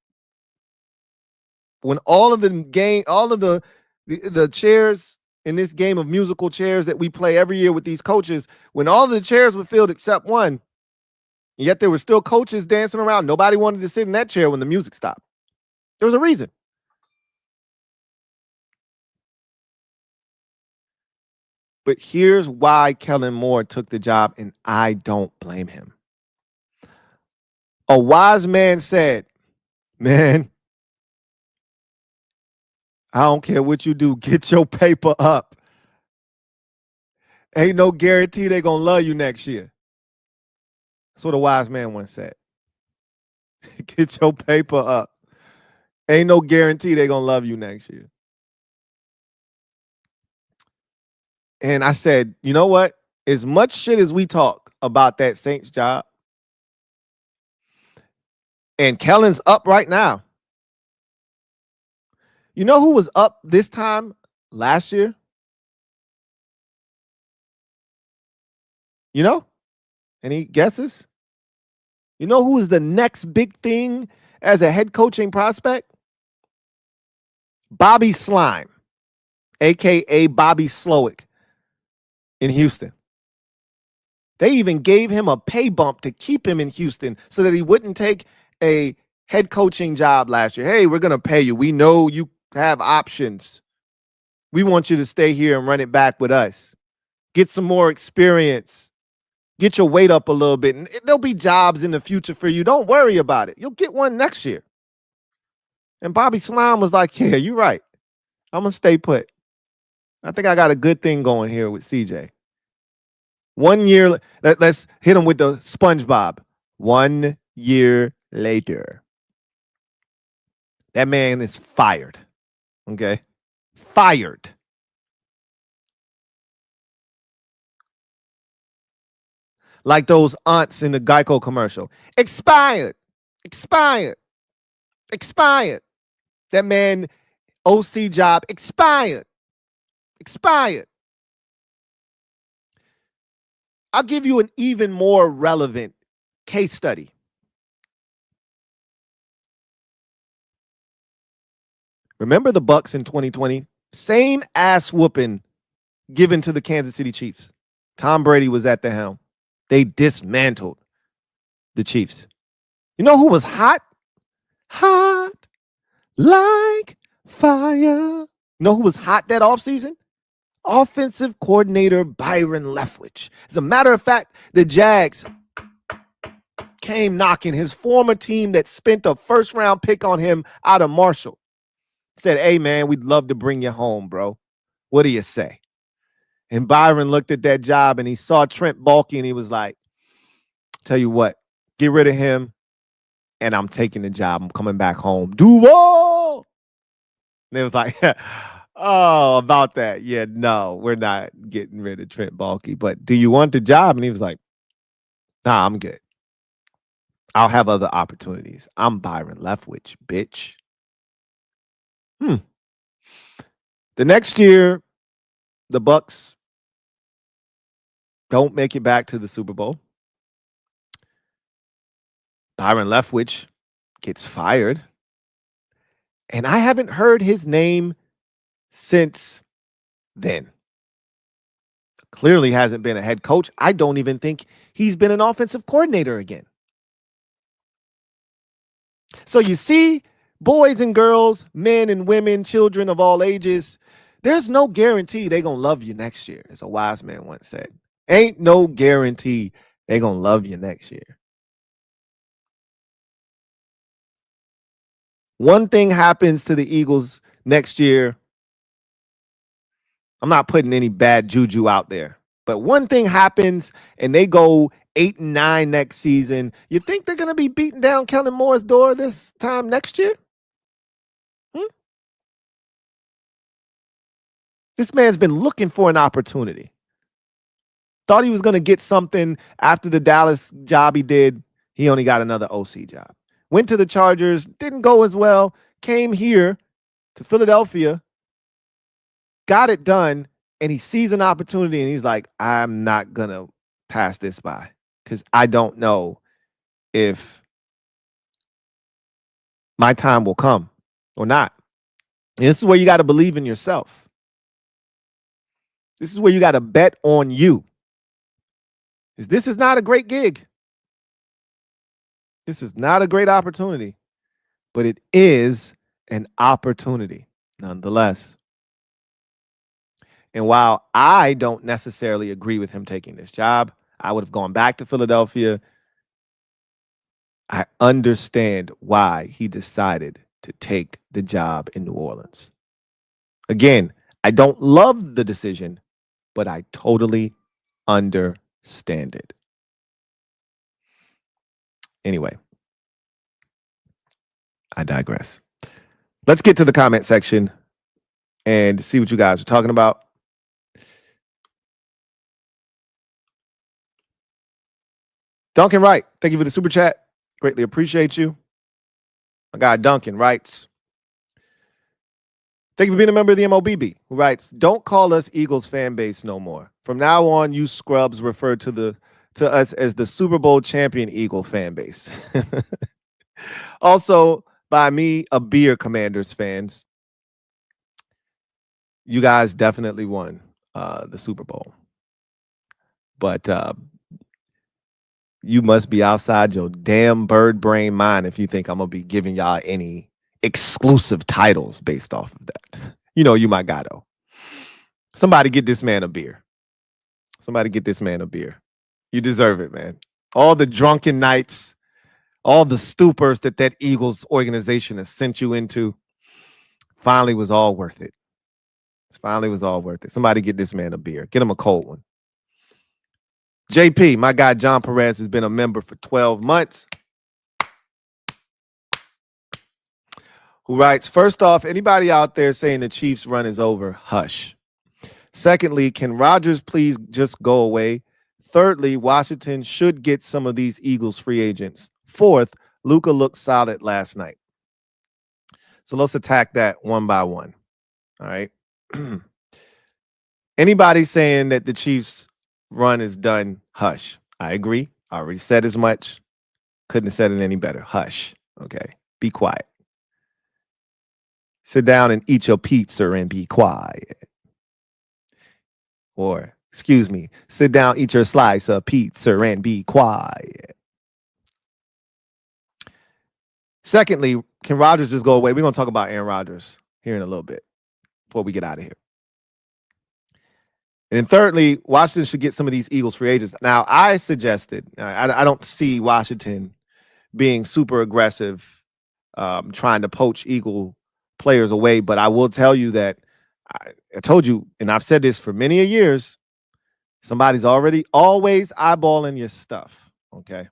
Speaker 1: When all of the chairs in this game of musical chairs that we play every year with these coaches, when all of the chairs were filled except one, yet there were still coaches dancing around. Nobody wanted to sit in that chair when the music stopped. There was a reason. But here's why Kellen Moore took the job, and I don't blame him. A wise man said, man, I don't care what you do, get your paper up. Ain't no guarantee they're going to love you next year. That's what a wise man once said. Get your paper up. Ain't no guarantee they're going to love you next year. And I said, you know what? As much shit as we talk about that Saints job, and Kellen's up right now. You know who was up this time last year? You know? Any guesses? You know who was the next big thing as a head coaching prospect? Bobby Slime, a.k.a. Bobby Slowick in Houston. They even gave him a pay bump to keep him in Houston so that he wouldn't take a head coaching job last year. Hey, we're going to pay you. We know you have options. We want you to stay here and run it back with us. Get some more experience. Get your weight up a little bit. And there'll be jobs in the future for you. Don't worry about it. You'll get one next year. And Bobby Slime was like, yeah, you're right. I'm going to stay put. I think I got a good thing going here with CJ. 1 year, let's hit him with the SpongeBob. 1 year later. That man is fired. Okay? Fired. Like those aunts in the Geico commercial. Expired. Expired. Expired. That man, OC job, expired. Expired. I'll give you an even more relevant case study. Remember the Bucs in 2020? Same ass whooping given to the Kansas City Chiefs. Tom Brady was at the helm. They dismantled the Chiefs. You know who was hot? Hot like fire. You know who was hot that offseason? Offensive coordinator Byron Leftwich. As a matter of fact, the Jags came knocking. His former team that spent a first-round pick on him out of Marshall said, hey, man, we'd love to bring you home, bro. What do you say? And Byron looked at that job and he saw Trent Baalke and he was like, tell you what, get rid of him and I'm taking the job. I'm coming back home. Duval! And it was like, oh, about that. Yeah, no, we're not getting rid of Trent Baalke. But do you want the job? And he was like, nah, I'm good. I'll have other opportunities. I'm Byron Leftwich, bitch. The next year, the Bucs don't make it back to the Super Bowl. Byron Leftwich gets fired. And I haven't heard his name since then. Clearly hasn't been a head coach. I don't even think he's been an offensive coordinator again. So you see, boys and girls, men and women, children of all ages, there's no guarantee they're going to love you next year, as a wise man once said. Ain't no guarantee they're going to love you next year. One thing happens to the Eagles next year. I'm not putting any bad juju out there, but one thing happens and they go 8-9 next season. You think they're going to be beating down Kellen Moore's door this time next year? This man's been looking for an opportunity. Thought he was going to get something after the Dallas job he did. He only got another OC job. Went to the Chargers, didn't go as well. Came here to Philadelphia, got it done, and he sees an opportunity and he's like, I'm not going to pass this by because I don't know if my time will come or not. And this is where you got to believe in yourself. This is where you got to bet on you. This is not a great gig. This is not a great opportunity, but it is an opportunity nonetheless. And while I don't necessarily agree with him taking this job, I would have gone back to Philadelphia. I understand why he decided to take the job in New Orleans. Again, I don't love the decision, but I totally understand it. Anyway, I digress. Let's get to the comment section and see what you guys are talking about. Duncan Wright, thank you for the super chat. Greatly appreciate you. My guy Duncan writes, thank you for being a member of the MOBB, who writes, don't call us Eagles fan base no more. From now on, you scrubs refer to us as the Super Bowl champion Eagle fan base. Also, by me, a beer Commanders fans. You guys definitely won the Super Bowl. But you must be outside your damn bird brain mind if you think I'm going to be giving y'all any exclusive titles based off of that. You know, you my guy, though. Somebody get this man a beer. Somebody get this man a beer. You deserve it, man. All the drunken nights, all the stupors that Eagles organization has sent you into, finally was all worth it. Finally was all worth it. Somebody get this man a beer. Get him a cold one. JP, my guy John Perez has been a member for 12 months. Who writes, first off, anybody out there saying the Chiefs run is over, hush. Secondly, can Rodgers please just go away? Thirdly, Washington should get some of these Eagles free agents. Fourth, Luka looked solid last night. So let's attack that one by one. All right. Anybody saying that the Chiefs run is done, hush. I agree. I already said as much. Couldn't have said it any better. Hush. Okay. Be quiet. Sit down and eat your pizza and be quiet. Or, excuse me, sit down, eat your slice of pizza and be quiet. Secondly, can Rodgers just go away? We're going to talk about Aaron Rodgers here in a little bit before we get out of here. And then thirdly, Washington should get some of these Eagles free agents. Now, I suggested, I don't see Washington being super aggressive, trying to poach Eagle players away. But I will tell you that I told you, and I've said this for many a years, somebody's always eyeballing your stuff, okay?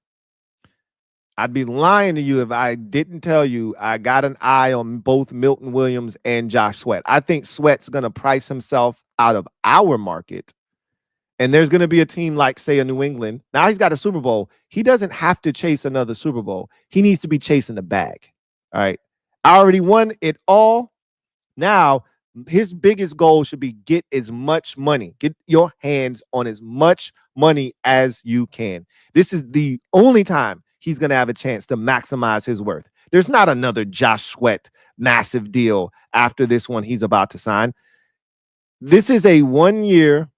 Speaker 1: I'd be lying to you if I didn't tell you I got an eye on both Milton Williams and Josh Sweat. I think Sweat's going to price himself out of our market. And there's going to be a team like, say, a New England. Now he's got a Super Bowl. He doesn't have to chase another Super Bowl. He needs to be chasing the bag. All right. I already won it all. Now, his biggest goal should be get as much money. Get your hands on as much money as you can. This is the only time he's going to have a chance to maximize his worth. There's not another Josh Sweat massive deal after this one he's about to sign. This is a 1 year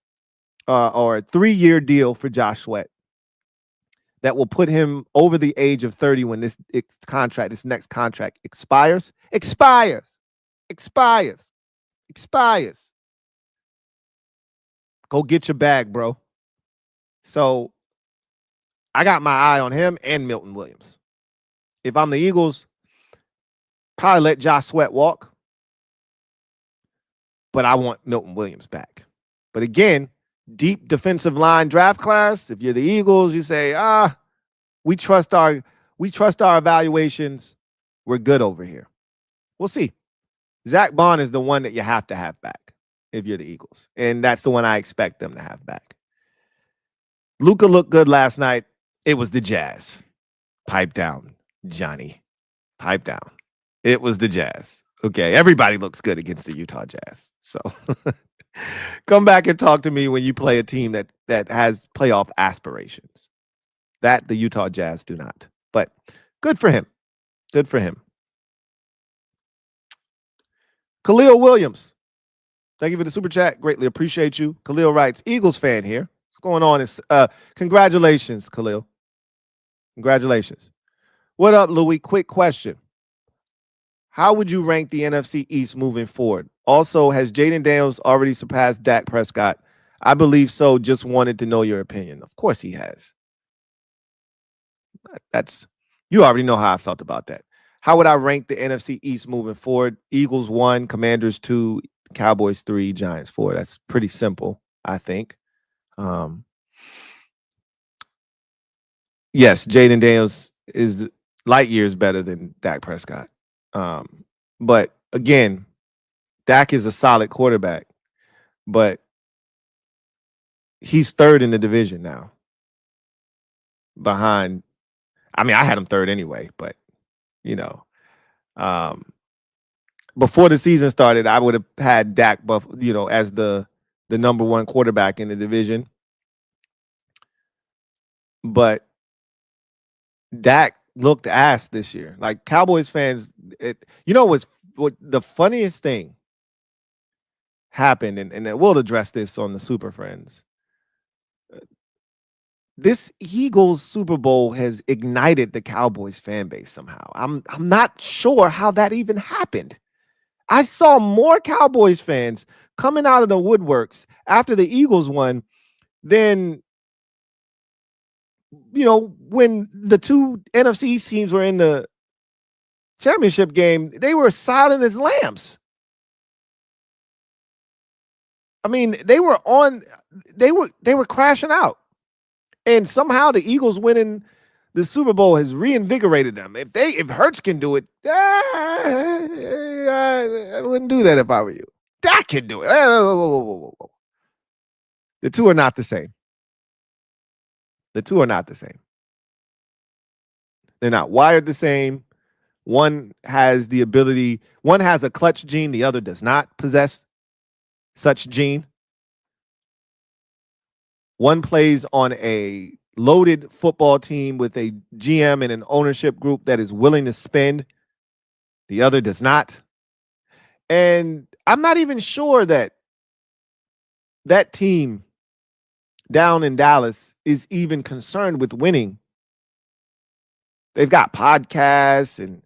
Speaker 1: or a 3 year deal for Josh Sweat that will put him over the age of 30 when this next contract expires. Go get your bag, bro. So I got my eye on him and Milton Williams. If I'm the Eagles, probably let Josh Sweat walk. But I want Milton Williams back. But again, deep defensive line draft class. If you're the Eagles, you say, we trust our evaluations. We're good over here. We'll see. Zach Bond is the one that you have to have back if you're the Eagles. And that's the one I expect them to have back. Luka looked good last night. It was the Jazz. Pipe down, Johnny. Pipe down. It was the Jazz. Okay, everybody looks good against the Utah Jazz. So come back and talk to me when you play a team that has playoff aspirations. That the Utah Jazz do not. But good for him. Good for him. Khalil Williams. Thank you for the super chat. Greatly appreciate you. Khalil writes, Eagles fan here. What's going on? Congratulations, Khalil. Congratulations. What up, Louie? Quick question. How would you rank the NFC East moving forward? Also, has Jaden Daniels already surpassed Dak Prescott? I believe so. Just wanted to know your opinion. Of course he has. That's you already know how I felt about that. How would I rank the NFC East moving forward? Eagles 1, Commanders 2, Cowboys 3, Giants 4. That's pretty simple, I think. Yes, Jaden Daniels is light years better than Dak Prescott. But again, Dak is a solid quarterback, but he's third in the division now. Behind, I mean, I had him third anyway, but you know, before the season started, I would have had Dak, as the number one quarterback in the division. But Dak looked ass this year. Like Cowboys fans, what the funniest thing happened, and we'll address this on the Super Friends. This Eagles Super Bowl has ignited the Cowboys fan base somehow. I'm not sure how that even happened. I saw more Cowboys fans coming out of the woodworks after the Eagles won than when the two NFC teams were in the championship game. They were silent as lambs. I mean, they were crashing out. And somehow the Eagles winning the Super Bowl has reinvigorated them. If Hurts can do it, I wouldn't do that if I were you. Dak can do it. Whoa. The two are not the same. They're not wired the same. One has the ability, one has a clutch gene, the other does not possess such gene. One plays on a loaded football team with a GM and an ownership group that is willing to spend. The other does not. And I'm not even sure that team down in Dallas is even concerned with winning. They've got podcasts and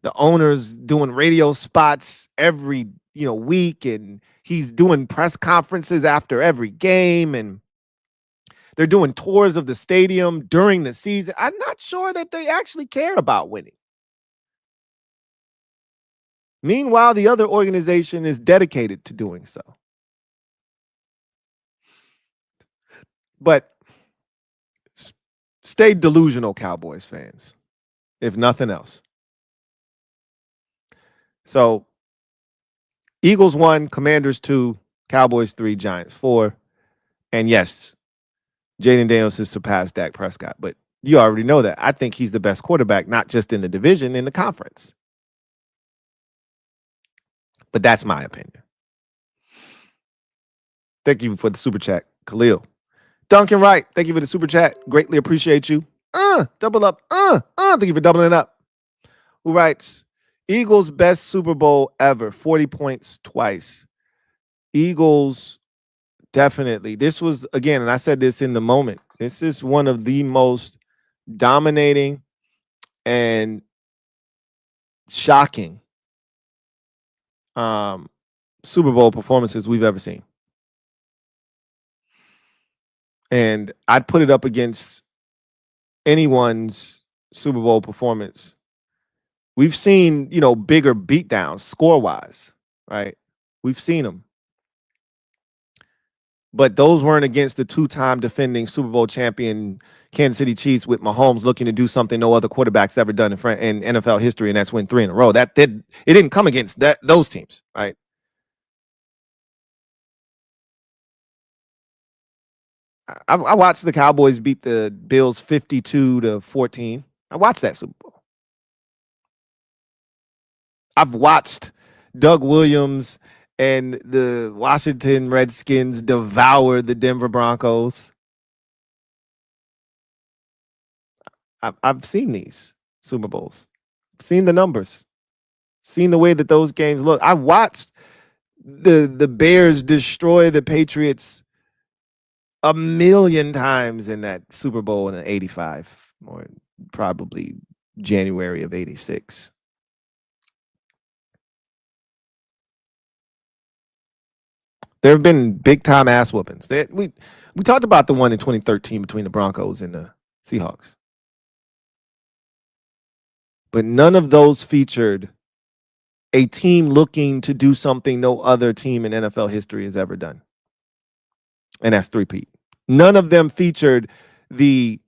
Speaker 1: the owner's doing radio spots every week, and he's doing press conferences after every game, and they're doing tours of the stadium during the season. I'm not sure that they actually care about winning. Meanwhile, the other organization is dedicated to doing so. But stay delusional, Cowboys fans, if nothing else. So Eagles 1, Commanders 2, Cowboys 3, Giants 4. And yes, Jaden Daniels has surpassed Dak Prescott, but you already know that. I think he's the best quarterback, not just in the division, in the conference. But that's my opinion. Thank you for the super chat, Khalil. Duncan Wright, thank you for the super chat. Greatly appreciate you. Double up. Thank you for doubling up. Who writes, Eagles best Super Bowl ever, 40 points twice. Eagles, definitely. This was, again, and I said this in the moment, this is one of the most dominating and shocking Super Bowl performances we've ever seen. And I'd put it up against anyone's Super Bowl performance. We've seen, bigger beatdowns score-wise, right? We've seen them. But those weren't against the two-time defending Super Bowl champion Kansas City Chiefs with Mahomes looking to do something no other quarterback's ever done in NFL history, and that's win 3 in a row. It didn't come against those teams, right? I watched the Cowboys beat the Bills 52-14. I watched that Super Bowl. I've watched Doug Williams and the Washington Redskins devour the Denver Broncos. I've seen these Super Bowls, seen the numbers, seen the way that those games look. I watched the Bears destroy the Patriots a million times in that Super Bowl in '85, or probably January of '86. There have been big time ass whoopings. We talked about the one in 2013 between the Broncos and the Seahawks, but none of those featured a team looking to do something no other team in NFL history has ever done, and that's three-peat. None of them featured the,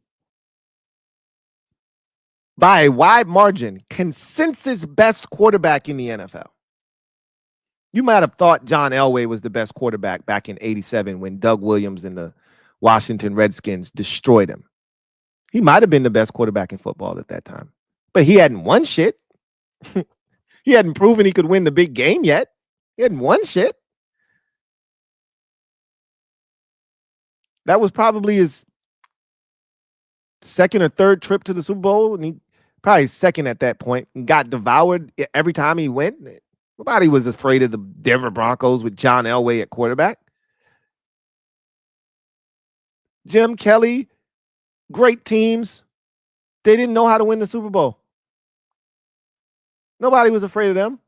Speaker 1: by a wide margin, consensus best quarterback in the NFL. You might have thought John Elway was the best quarterback back in '87 when Doug Williams and the Washington Redskins destroyed him. He might have been the best quarterback in football at that time, but he hadn't won shit. He hadn't proven he could win the big game yet. He hadn't won shit. That was probably his second or third trip to the Super Bowl, and he probably second at that point, and got devoured every time he went. Nobody was afraid of the Denver Broncos with John Elway at quarterback. Jim Kelly, great teams. They didn't know how to win the Super Bowl. Nobody was afraid of them.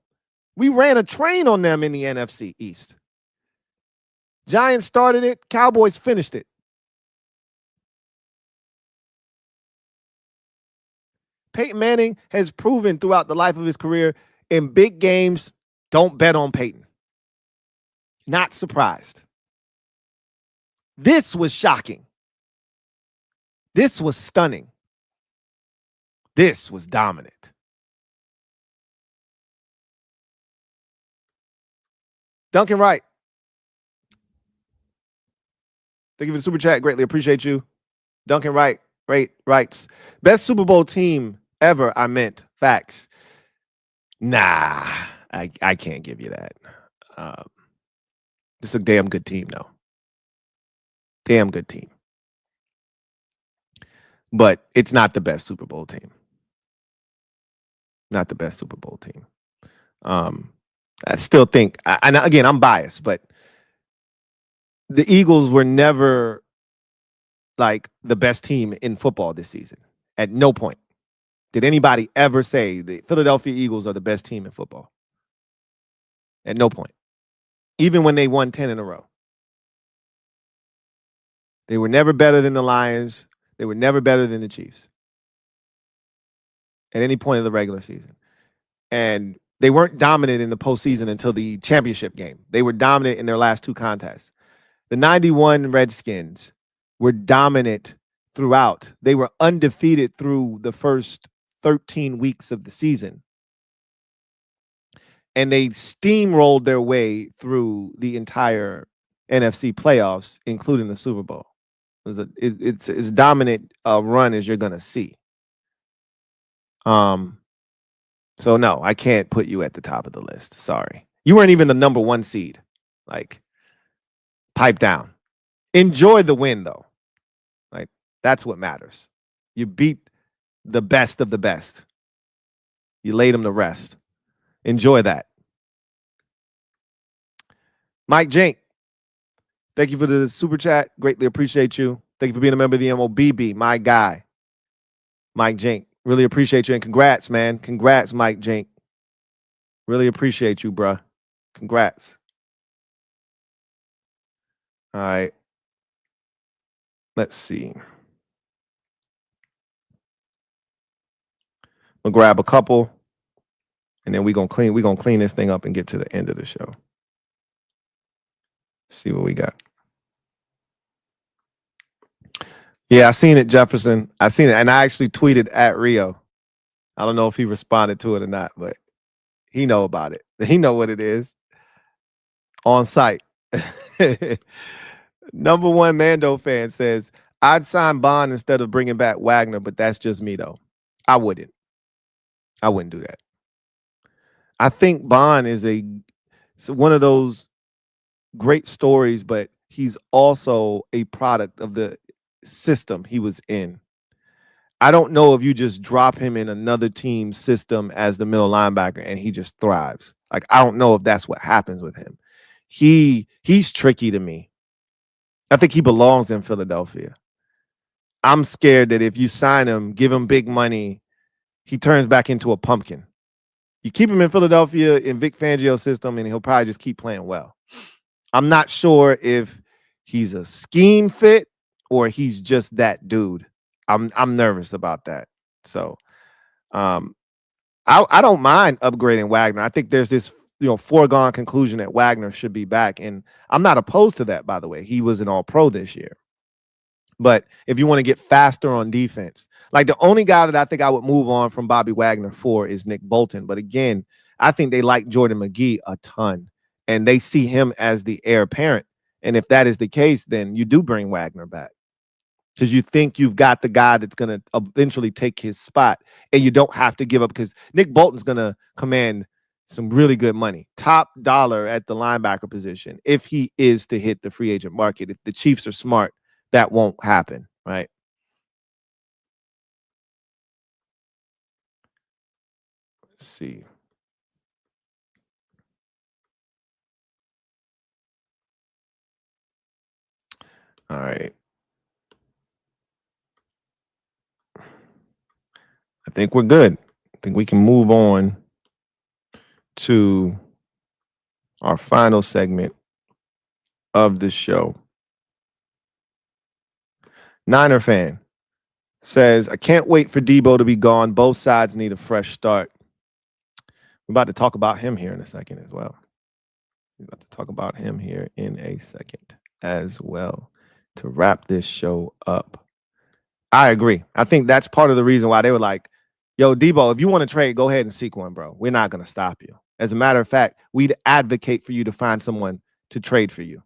Speaker 1: We ran a train on them in the NFC East. Giants started it. Cowboys finished it. Peyton Manning has proven throughout the life of his career in big games, don't bet on Peyton. Not surprised. This was shocking. This was stunning. This was dominant. Duncan Wright. Thank you for the super chat. Greatly appreciate you. Duncan Wright writes, best Super Bowl team ever, I meant. Facts. Nah, I can't give you that. It's a damn good team, though. Damn good team. But it's not the best Super Bowl team. Not the best Super Bowl team. I still think, and again, I'm biased, but the Eagles were never like the best team in football this season. At no point did anybody ever say the Philadelphia Eagles are the best team in football. At no point. Even when they won 10 in a row. They were never better than the Lions. They were never better than the Chiefs at any point of the regular season. And they weren't dominant in the postseason until the championship game. They were dominant in their last two contests. The 91 Redskins were dominant throughout. They were undefeated through the first 13 weeks of the season. And they steamrolled their way through the entire NFC playoffs, including the Super Bowl. It's as dominant a run as you're going to see. So no, I can't put you at the top of the list. Sorry. You weren't even the number one seed. Like, pipe down. Enjoy the win, though. Like, that's what matters. You beat the best of the best. You laid them to rest. Enjoy that. Mike Jink, thank you for the super chat. Greatly appreciate you. Thank you for being a member of the MOBB, my guy. Mike Jink, really appreciate you. And congrats, man. Congrats, Mike Jink. Really appreciate you, bruh. Congrats. All right. Let's see. We'll grab a couple, and then we're gonna clean this thing up and get to the end of the show. See what we got. Yeah, I seen it, Jefferson. I seen it, and I actually tweeted at Rio. I don't know if he responded to it or not, but he know about it. He know what it is. On site. Number one Mando fan says, I'd sign Bond instead of bringing back Wagner, but that's just me, though. I wouldn't do that. I think Bond is one of those great stories, but he's also a product of the system he was in. I don't know if you just drop him in another team's system as the middle linebacker and he just thrives. Like, I don't know if that's what happens with him. He's tricky to me. I think he belongs in Philadelphia. I'm scared that if you sign him, give him big money, he turns back into a pumpkin. You keep him in Philadelphia in Vic Fangio's system, and he'll probably just keep playing well. I'm not sure if he's a scheme fit or he's just that dude. I'm nervous about that. So um, I don't mind upgrading Wagner. I think there's this foregone conclusion that Wagner should be back, and I'm not opposed to that. By the way, he was an All Pro this year. But if you want to get faster on defense, like the only guy that I think I would move on from Bobby Wagner for is Nick Bolton. But again, I think they like Jordan McGee a ton, and they see him as the heir apparent. And if that is the case, then you do bring Wagner back because you think you've got the guy that's going to eventually take his spot, and you don't have to give up because Nick Bolton's going to command some really good money, top dollar at the linebacker position if he is to hit the free agent market. If the Chiefs are smart, that won't happen, right? Let's see. All right. I think we're good. I think we can move on to our final segment of the show. Niner fan says, I can't wait for Debo to be gone. Both sides need a fresh start. We're about to talk about him here in a second as well. We're about to talk about him here in a second as well to wrap this show up. I agree. I think that's part of the reason why they were like, yo, Debo, if you want to trade, go ahead and seek one, bro. We're not going to stop you. As a matter of fact, we'd advocate for you to find someone to trade for you.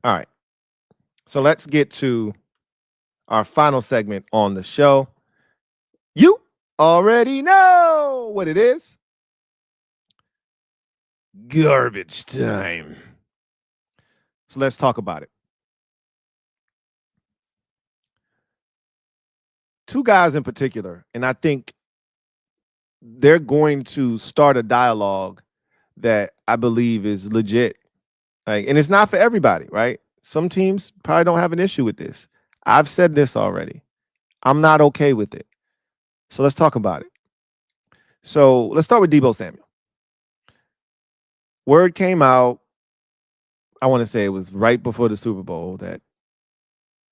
Speaker 1: All right. So let's get to our final segment on the show. You already know what it is. Garbage time. So let's talk about it. Two guys in particular, and I think they're going to start a dialogue that I believe is legit. Like, and it's not for everybody, right? Some teams probably don't have an issue with this. I've said this already. I'm not okay with it. So let's talk about it. So let's start with Deebo Samuel. Word came out, I want to say it was right before the Super Bowl, that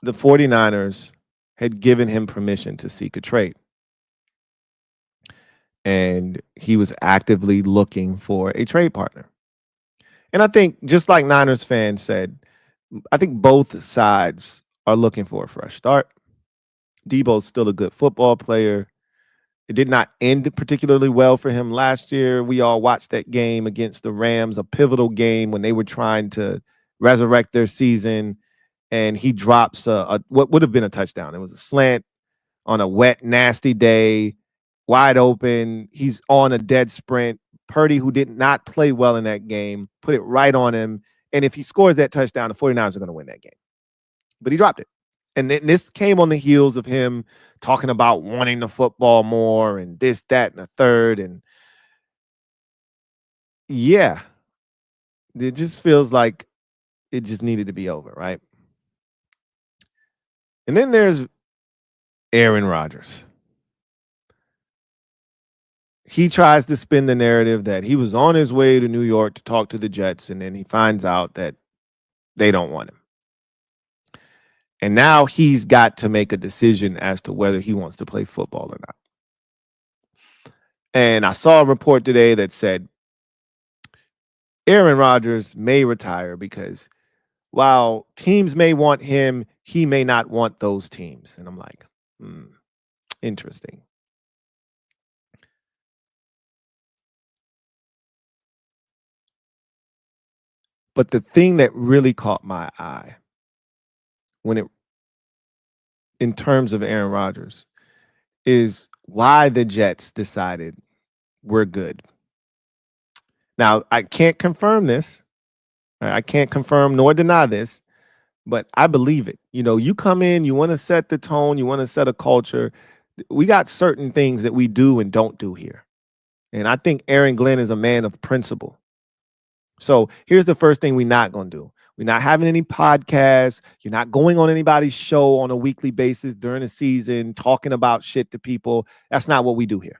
Speaker 1: the 49ers had given him permission to seek a trade. And he was actively looking for a trade partner. And I think, just like Niners fans said, I think both sides are looking for a fresh start. Debo's still a good football player. It did not end particularly well for him last year. We all watched that game against the Rams, a pivotal game when they were trying to resurrect their season, and he drops what would have been a touchdown. It was a slant on a wet, nasty day, wide open. He's on a dead sprint. Purdy, who did not play well in that game, put it right on him. And if he scores that touchdown, the 49ers are going to win that game. But he dropped it. And then this came on the heels of him talking about wanting the football more and this, that, and the third. And yeah, it just feels like it just needed to be over, right? And then there's Aaron Rodgers. He tries to spin the narrative that he was on his way to New York to talk to the Jets, and then he finds out that they don't want him. And now he's got to make a decision as to whether he wants to play football or not. And I saw a report today that said Aaron Rodgers may retire because while teams may want him, he may not want those teams. And I'm like, interesting. But the thing that really caught my eye in terms of Aaron Rodgers, is why the Jets decided we're good. Now, I can't confirm this. I can't confirm nor deny this, but I believe it. You come in, you want to set the tone, you want to set a culture. We got certain things that we do and don't do here. And I think Aaron Glenn is a man of principle. So here's the first thing we're not going to do. We're not having any podcasts. You're not going on anybody's show on a weekly basis during the season, talking about shit to people. That's not what we do here.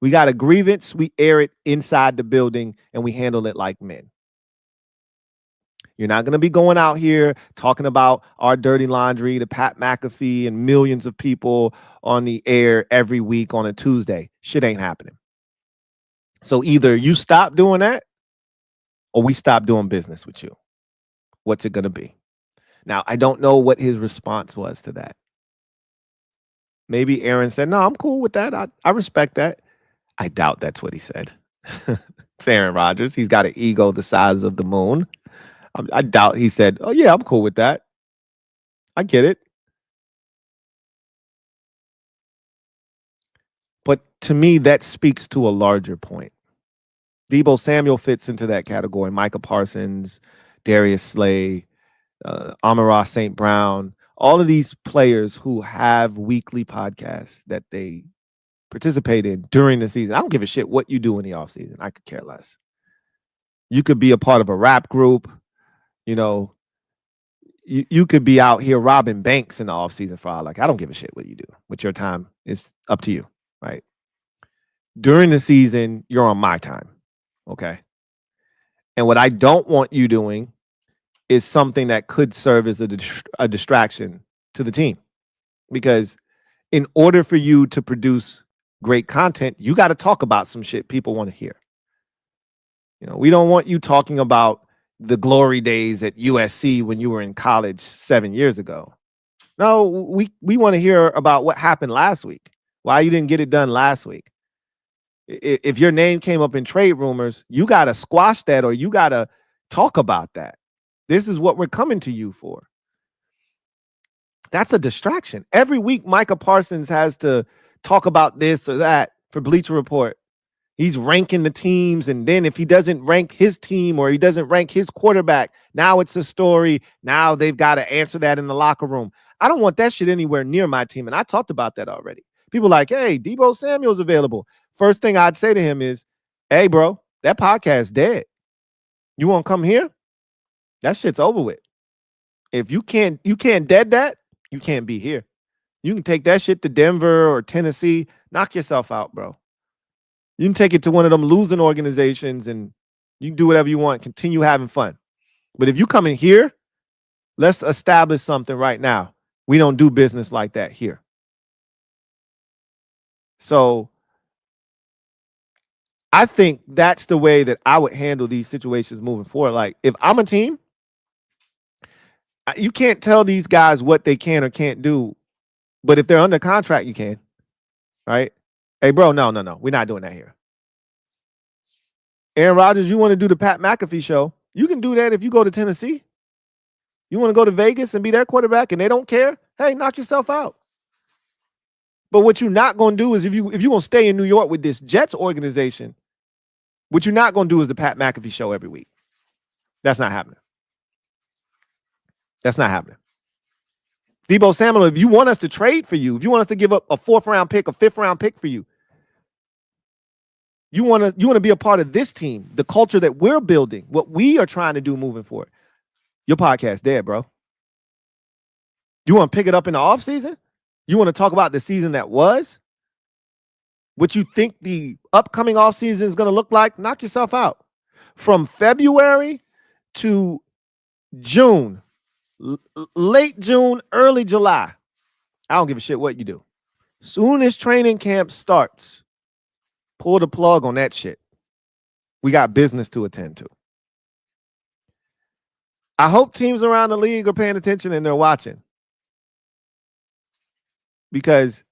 Speaker 1: We got a grievance. We air it inside the building and we handle it like men. You're not going to be going out here talking about our dirty laundry to Pat McAfee and millions of people on the air every week on a Tuesday. Shit ain't happening. So either you stop doing that or we stop doing business with you. What's it going to be? Now, I don't know what his response was to that. Maybe Aaron said, no, I'm cool with that. I respect that. I doubt that's what he said. It's Aaron Rodgers. He's got an ego the size of the moon. I doubt he said, oh, yeah, I'm cool with that. I get it. But to me, that speaks to a larger point. Deebo Samuel fits into that category. Micah Parsons, Darius Slay, Amon-Ra St. Brown, all of these players who have weekly podcasts that they participate in during the season. I don't give a shit what you do in the offseason. I could care less. You could be a part of a rap group. You know, you could be out here robbing banks in the offseason for all. Like, I don't give a shit what you do with your time. It's up to you, right? During the season, you're on my time, okay? And what I don't want you doing is something that could serve as a distraction to the team. Because in order for you to produce great content, you got to talk about some shit people want to hear. You know, we don't want you talking about the glory days at USC when you were in college 7 years ago. No, we want to hear about what happened last week. Why you didn't get it done last week. If your name came up in trade rumors, you got to squash that or you got to talk about that. This is what we're coming to you for. That's a distraction. Every week, Micah Parsons has to talk about this or that for Bleacher Report. He's ranking the teams, and then if he doesn't rank his team or he doesn't rank his quarterback, now it's a story. Now they've got to answer that in the locker room. I don't want that shit anywhere near my team, and I talked about that already. People like, hey, Deebo Samuel's available. First thing I'd say to him is, hey, bro, that podcast's dead. You want to come here? That shit's over with. If you can't dead that, you can't be here. You can take that shit to Denver or Tennessee. Knock yourself out, bro. You can take it to one of them losing organizations and you can do whatever you want. Continue having fun. But if you come in here, let's establish something right now. We don't do business like that here. So I think that's the way that I would handle these situations moving forward. Like, if I'm a team, you can't tell these guys what they can or can't do. But if they're under contract, you can. Right? Hey, bro, no. We're not doing that here. Aaron Rodgers, you want to do the Pat McAfee show? You can do that if you go to Tennessee. You want to go to Vegas and be their quarterback and they don't care? Hey, knock yourself out. But what you're not going to do is if you're going to stay in New York with this Jets organization, what you're not going to do is the Pat McAfee show every week. That's not happening. That's not happening. Deebo Samuel, if you want us to trade for you, if you want us to give up a 4th-round pick, a 5th-round pick for you, you want to be a part of this team, the culture that we're building, what we are trying to do moving forward. Your podcast dead, bro. You want to pick it up in the offseason? You want to talk about the season that was? What you think the upcoming offseason is going to look like? Knock yourself out. From February to June, late June, early July, I don't give a shit what you do. Soon as training camp starts, pull the plug on that shit. We got business to attend to. I hope teams around the league are paying attention and they're watching. Because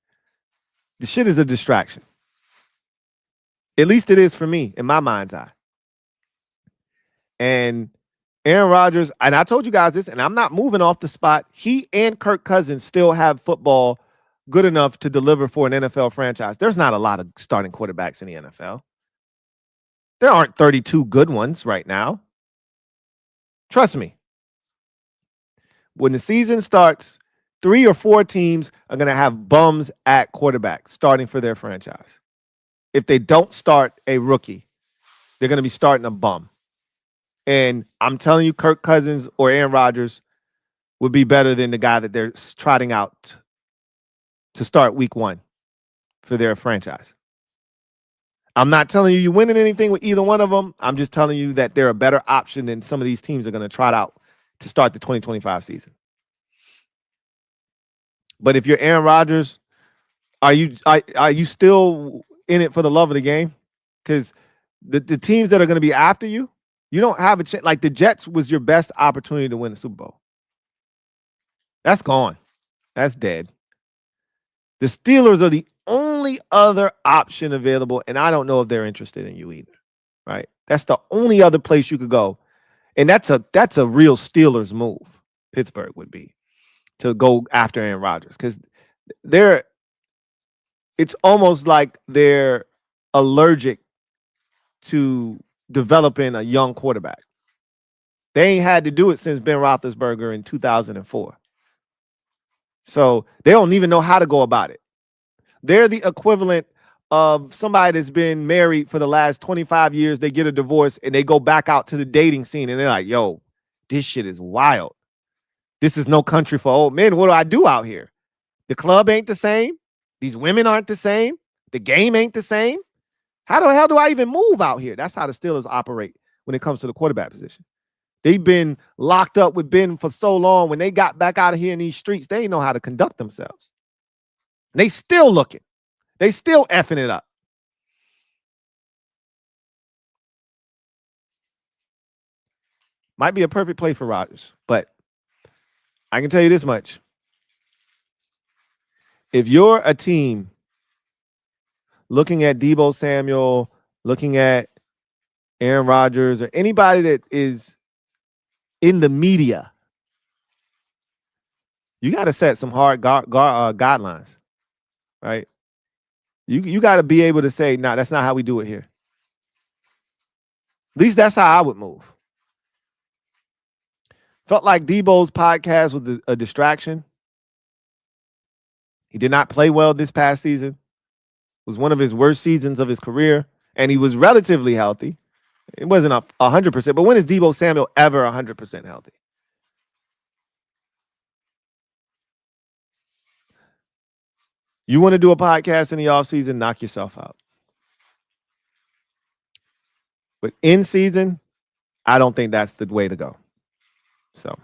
Speaker 1: the shit is a distraction. At least it is for me, in my mind's eye. And Aaron Rodgers, and I told you guys this, and I'm not moving off the spot. He and Kirk Cousins still have football good enough to deliver for an NFL franchise. There's not a lot of starting quarterbacks in the NFL. There aren't 32 good ones right now. Trust me. When the season starts, 3 or 4 teams are going to have bums at quarterback starting for their franchise. If they don't start a rookie, they're going to be starting a bum. And I'm telling you, Kirk Cousins or Aaron Rodgers would be better than the guy that they're trotting out to start week 1 for their franchise. I'm not telling you you're winning anything with either one of them. I'm just telling you that they're a better option than some of these teams are going to trot out to start the 2025 season. But if you're Aaron Rodgers, are you still in it for the love of the game? Because the teams that are going to be after you, you don't have a chance. Like the Jets was your best opportunity to win the Super Bowl. That's gone. That's dead. The Steelers are the only other option available, and I don't know if they're interested in you either. Right? That's the only other place you could go, and that's a real Steelers move. Pittsburgh would be to go after Aaron Rodgers because it's almost like they're allergic to developing a young quarterback. They ain't had to do it since Ben Roethlisberger in 2004. So they don't even know how to go about it. They're the equivalent of somebody that's been married for the last 25 years. They get a divorce and they go back out to the dating scene and they're like, yo, this shit is wild. This is no country for old men. What do I do out here? The club ain't the same. These women aren't the same. The game ain't the same. How the hell do I even move out here? That's how the Steelers operate when it comes to the quarterback position. They've been locked up with Ben for so long. When they got back out of here in these streets, they didn't know how to conduct themselves. They still looking. They still effing it up. Might be a perfect play for Rodgers, but I can tell you this much. If you're a team looking at Deebo Samuel, looking at Aaron Rodgers, or anybody that is in the media, you got to set some hard guidelines, right? You got to be able to say, nah, that's not how we do it here. At least that's how I would move. Felt like Deebo's podcast was a distraction. He did not play well this past season. It was one of his worst seasons of his career, and he was relatively healthy. It wasn't 100%, but when is Deebo Samuel ever 100% healthy? You want to do a podcast in the offseason, knock yourself out. But in season, I don't think that's the way to go. So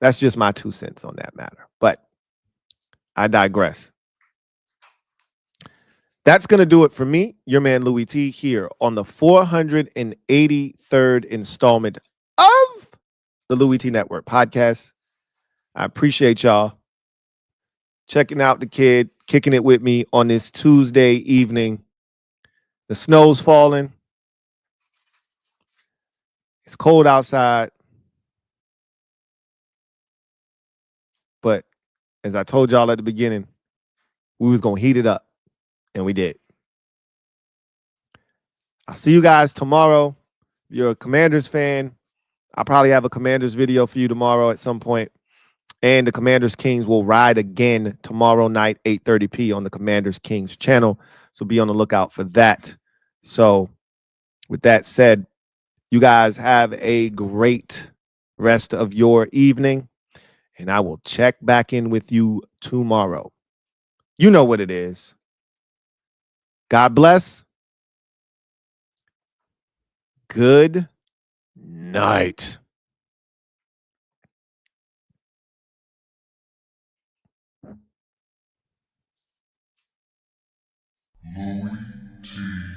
Speaker 1: that's just my 2 cents on that matter. But I digress. That's going to do it for me, your man Louie T, here on the 483rd installment of the Louie T Network podcast. I appreciate y'all checking out the kid, kicking it with me on this Tuesday evening. The snow's falling. It's cold outside. But as I told y'all at the beginning, we was going to heat it up. And we did. I'll see you guys tomorrow. If you're a Commanders fan, I'll probably have a Commanders video for you tomorrow at some point. And the Commanders Kings will ride again tomorrow night, 8:30 p.m. on the Commanders Kings channel. So be on the lookout for that. So with that said, you guys have a great rest of your evening. And I will check back in with you tomorrow. You know what it is. God bless. Good night.
Speaker 2: LouieTeeNetwork.